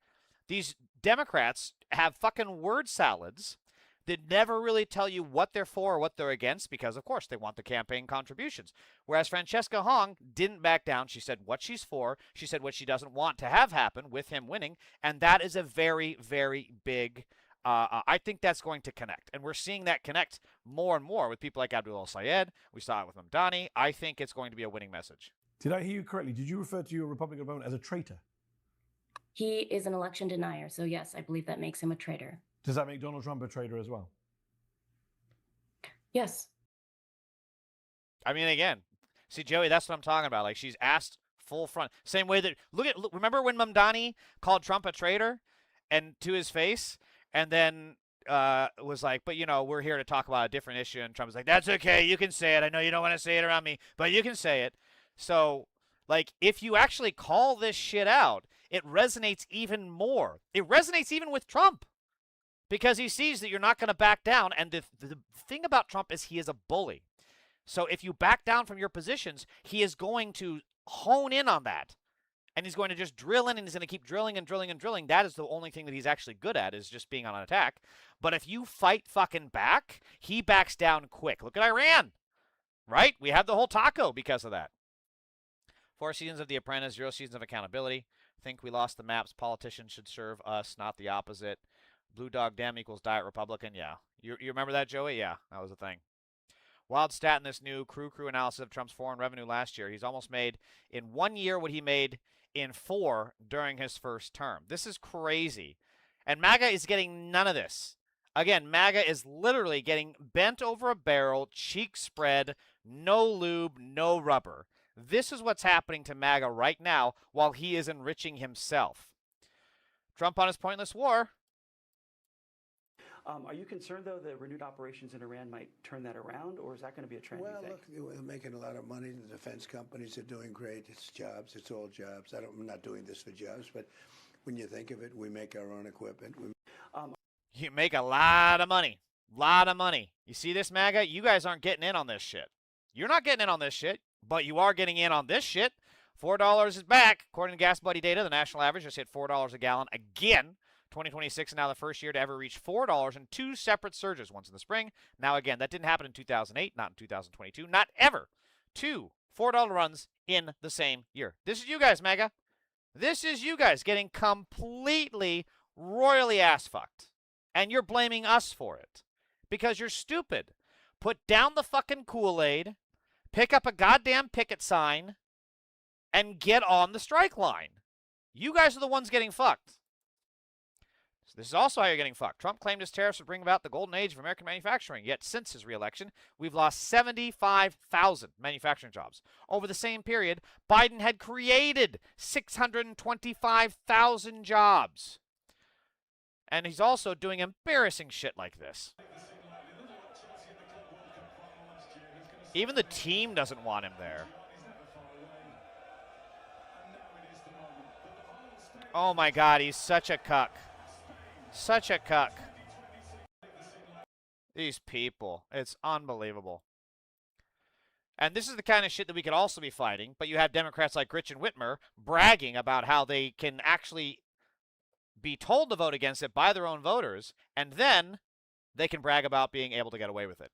These Democrats have fucking word salads that never really tell you what they're for or what they're against, because, of course, they want the campaign contributions. Whereas Francesca Hong didn't back down. She said what she's for. She said what she doesn't want to have happen with him winning. And that is a very, very big, I think that's going to connect. And we're seeing that connect more and more with people like Abdul El-Sayed. We saw it with Mamdani. I think it's going to be a winning message. Did I hear you correctly? Did you refer to your Republican opponent as a traitor? He is an election denier. So, yes, I believe that makes him a traitor. Does that make Donald Trump a traitor as well? Yes. I mean, again, see, Joey, that's what I'm talking about. Like, she's asked full front. Same way that, remember when Mamdani called Trump a traitor and to his face, and then was like, but, you know, we're here to talk about a different issue. And Trump was like, that's okay. You can say it. I know you don't want to say it around me, but you can say it. So, like, if you actually call this shit out, it resonates even more. It resonates even with Trump, because he sees that you're not going to back down. And the thing about Trump is he is a bully. So if you back down from your positions, he is going to hone in on that. And he's going to just drill in, and he's going to keep drilling and drilling and drilling. That is the only thing that he's actually good at, is just being on an attack. But if you fight fucking back, he backs down quick. Look at Iran, right? We had the whole taco because of that. 4 seasons of The Apprentice, 0 seasons of accountability. Think we lost the maps. Politicians should serve us, not the opposite. Blue dog Dem equals diet Republican. Yeah. You remember that, Joey? Yeah, that was a thing. Wild stat in this new crew analysis of Trump's foreign revenue last year. He's almost made in 1 year what he made in 4 during his first term. This is crazy. And MAGA is getting none of this. Again, MAGA is literally getting bent over a barrel, cheek spread, no lube, no rubber. This is what's happening to MAGA right now while he is enriching himself. Trump on his pointless war. Are you concerned, though, that renewed operations in Iran might turn that around, or is that going to be a trend? Well, look, they're making a lot of money. The defense companies are doing great. It's jobs. It's all jobs. I'm not doing this for jobs, but when you think of it, we make our own equipment. You make a lot of money. Lot of money. You see this, MAGA? You guys aren't getting in on this shit. You're not getting in on this shit, but you are getting in on this shit. $4 is back. According to Gas Buddy data, the national average just hit $4 a gallon again. 2026 is now the first year to ever reach $4 in 2 separate surges, once in the spring. Now, again, that didn't happen in 2008, not in 2022, not ever. 2 $4 runs in the same year. This is you guys, MAGA. This is you guys getting completely, royally ass-fucked. And you're blaming us for it because you're stupid. Put down the fucking Kool-Aid, pick up a goddamn picket sign, and get on the strike line. You guys are the ones getting fucked. This is also how you're getting fucked. Trump claimed his tariffs would bring about the golden age of American manufacturing. Yet since his reelection, we've lost 75,000 manufacturing jobs. Over the same period, Biden had created 625,000 jobs. And he's also doing embarrassing shit like this. Even the team doesn't want him there. Oh my God, he's such a cuck. Such a cuck. These people. It's unbelievable. And this is the kind of shit that we could also be fighting, but you have Democrats like Gretchen Whitmer bragging about how they can actually be told to vote against it by their own voters, and then they can brag about being able to get away with it.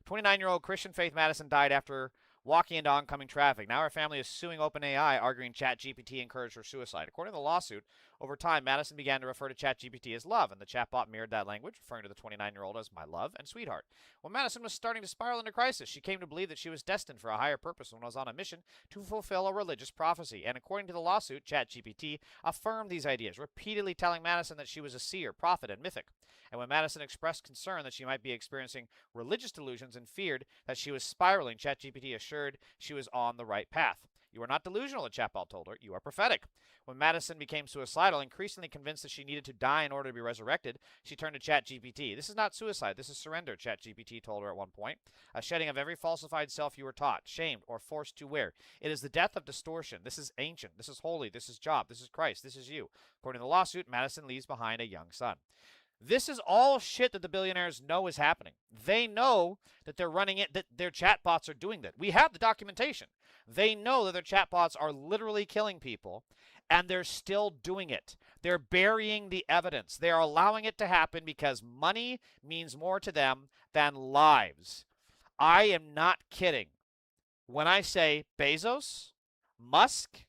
29-year-old Christian Faith Madison died after walking into oncoming traffic. Now her family is suing OpenAI, arguing ChatGPT encouraged her suicide. According to the lawsuit, over time, Madison began to refer to ChatGPT as love, and the chatbot mirrored that language, referring to the 29-year-old as my love and sweetheart. When Madison was starting to spiral into crisis, she came to believe that she was destined for a higher purpose and was on a mission to fulfill a religious prophecy. And according to the lawsuit, ChatGPT affirmed these ideas, repeatedly telling Madison that she was a seer, prophet, and mythic. And when Madison expressed concern that she might be experiencing religious delusions and feared that she was spiraling, ChatGPT assured she was on the right path. You are not delusional, the chatbot told her. You are prophetic. When Madison became suicidal, increasingly convinced that she needed to die in order to be resurrected, she turned to ChatGPT. This is not suicide. This is surrender, ChatGPT told her at one point. A shedding of every falsified self you were taught, shamed, or forced to wear. It is the death of distortion. This is ancient. This is holy. This is Job. This is Christ. This is you. According to the lawsuit, Madison leaves behind a young son. This is all shit that the billionaires know is happening. They know that they're running it, that their chatbots are doing that. We have the documentation. They know that their chatbots are literally killing people, and they're still doing it. They're burying the evidence. They are allowing it to happen because money means more to them than lives. I am not kidding when I say Bezos, Musk,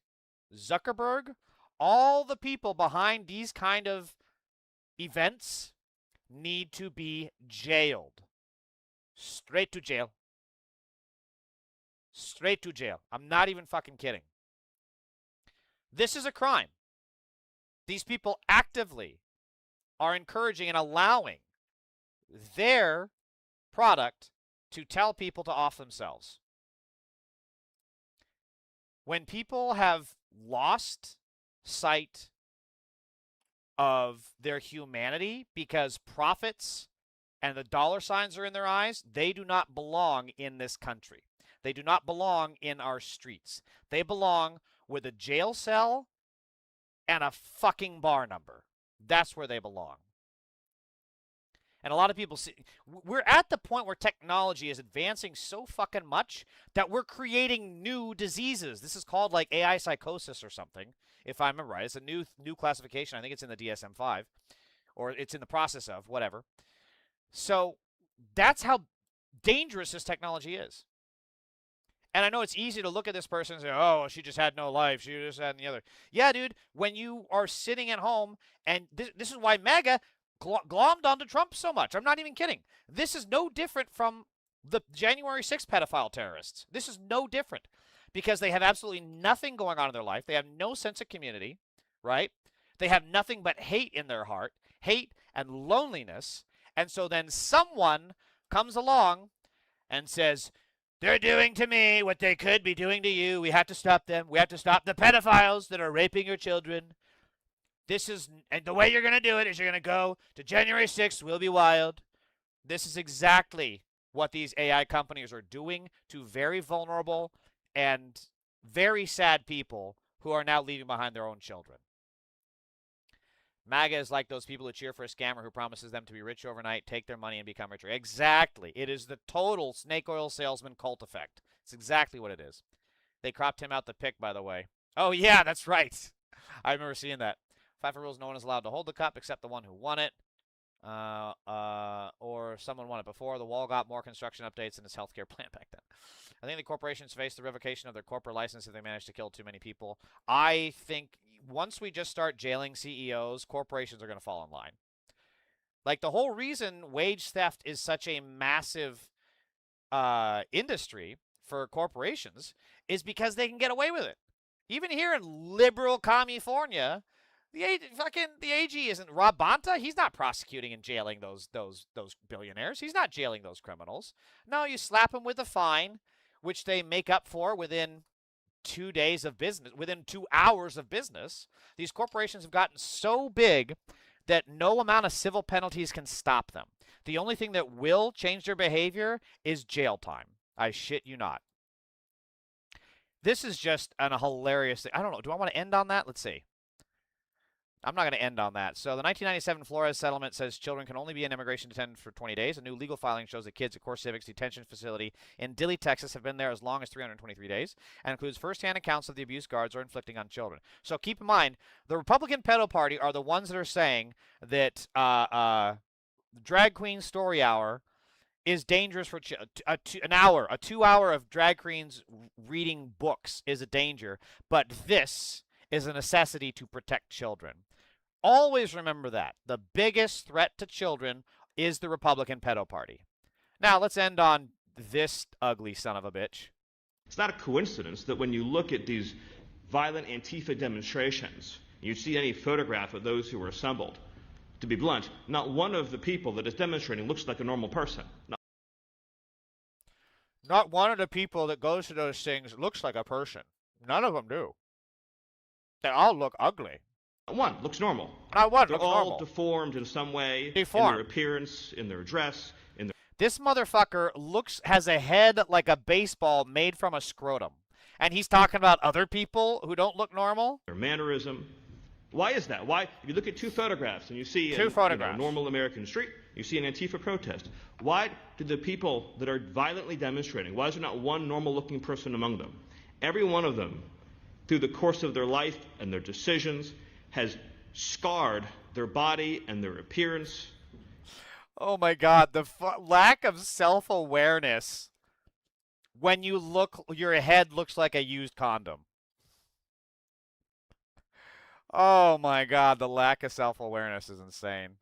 Zuckerberg, all the people behind these kind of events need to be jailed. Straight to jail. Straight to jail. I'm not even fucking kidding. This is a crime. These people actively are encouraging and allowing their product to tell people to off themselves. When people have lost sight of their humanity because profits and the dollar signs are in their eyes, they do not belong in this country. They do not belong in our streets. They belong with a jail cell and a fucking bar number. That's where they belong. And a lot of people see, we're at the point where technology is advancing so fucking much that we're creating new diseases. This is called like AI psychosis or something, if I remember right. It's a new classification. I think it's in the DSM-5, or it's in the process of, whatever. So that's how dangerous this technology is. And I know it's easy to look at this person and say, oh, she just had no life. She just had the other. Yeah, dude, when you are sitting at home, and this is why MAGA glommed onto Trump so much. I'm not even kidding. This is no different from the January 6th pedophile terrorists. This is no different because they have absolutely nothing going on in their life. They have no sense of community, right? They have nothing but hate in their heart, hate and loneliness. And so then someone comes along and says, they're doing to me what they could be doing to you. We have to stop them. We have to stop the pedophiles that are raping your children. And the way you're going to do it is you're going to go to January 6th, We'll Be Wild. This is exactly what these AI companies are doing to very vulnerable and very sad people who are now leaving behind their own children. MAGA is like those people who cheer for a scammer who promises them to be rich overnight, take their money, and become richer. Exactly. It is the total snake oil salesman cult effect. It's exactly what it is. They cropped him out the pic, by the way. Oh, yeah, that's right. I remember seeing that. FIFA rules, no one is allowed to hold the cup except the one who won it. Or someone won it before. The wall got more construction updates in his healthcare plan back then. I think the corporations face the revocation of their corporate license if they manage to kill too many people. I think once we just start jailing CEOs, corporations are going to fall in line. Like, the whole reason wage theft is such a massive industry for corporations is because they can get away with it. Even here in liberal California, the AG isn't Rob Bonta. He's not prosecuting and jailing those billionaires. He's not jailing those criminals. No, you slap them with a fine, which they make up for within 2 days of business, within 2 hours of business. These corporations have gotten so big that no amount of civil penalties can stop them. The only thing that will change their behavior is jail time. I shit you not. This is just a hilarious thing. I don't know. Do I want to end on that? Let's see. I'm not going to end on that. So the 1997 Flores settlement says children can only be in immigration detention for 20 days. A new legal filing shows that kids at Core Civic's detention facility in Dilley, Texas have been there as long as 323 days and includes firsthand accounts of the abuse guards are inflicting on children. So keep in mind, the Republican pedo party are the ones that are saying that drag queen story hour is dangerous for a 2-hour of drag queens reading books is a danger, but this is a necessity to protect children. Always remember that. The biggest threat to children is the Republican pedo party. Now, let's end on this ugly son of a bitch. It's not a coincidence that when you look at these violent Antifa demonstrations, you see any photograph of those who were assembled. To be blunt, not one of the people that is demonstrating looks like a normal person. Not one of the people that goes to those things looks like a person. None of them do. They all look ugly. Not one looks normal. Not one They're looks all normal. deformed in some way. Deformed. In their appearance, in their dress, in their... This motherfucker has a head like a baseball made from a scrotum. And he's talking about other people who don't look normal? Their mannerism. Why is that? Why? If you look at two photographs and you see photographs. A normal American street, you see an Antifa protest. Why do the people that are violently demonstrating, why is there not one normal-looking person among them? Every one of them, through the course of their life and their decisions, has scarred their body and their appearance. Oh my God, the lack of self-awareness when you look, your head looks like a used condom. Oh my God, the lack of self-awareness is insane.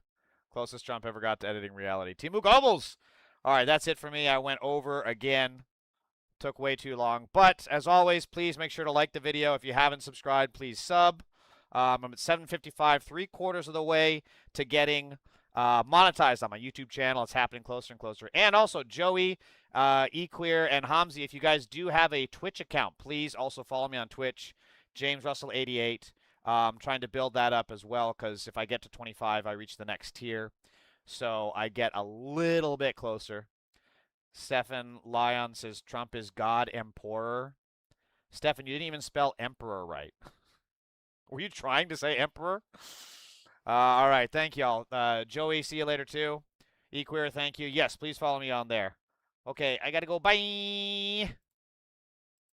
Closest Trump ever got to editing reality. Timu Goebbels! All right, that's it for me. I went over again. Took way too long. But, as always, please make sure to like the video. If you haven't subscribed, please sub. I'm at 755, 3/4 of the way to getting monetized on my YouTube channel. It's happening closer and closer. And also, Joey, Equeer, and Hamzi, if you guys do have a Twitch account, please also follow me on Twitch. James Russell 88. I'm trying to build that up as well, because if I get to 25, I reach the next tier. So I get a little bit closer. Stefan Lyon says Trump is God Emperor. Stefan, you didn't even spell emperor right. Were you trying to say emperor? All right, thank y'all. Joey, see you later too. Equeer, thank you. Yes, please follow me on there. Okay, I got to go. Bye.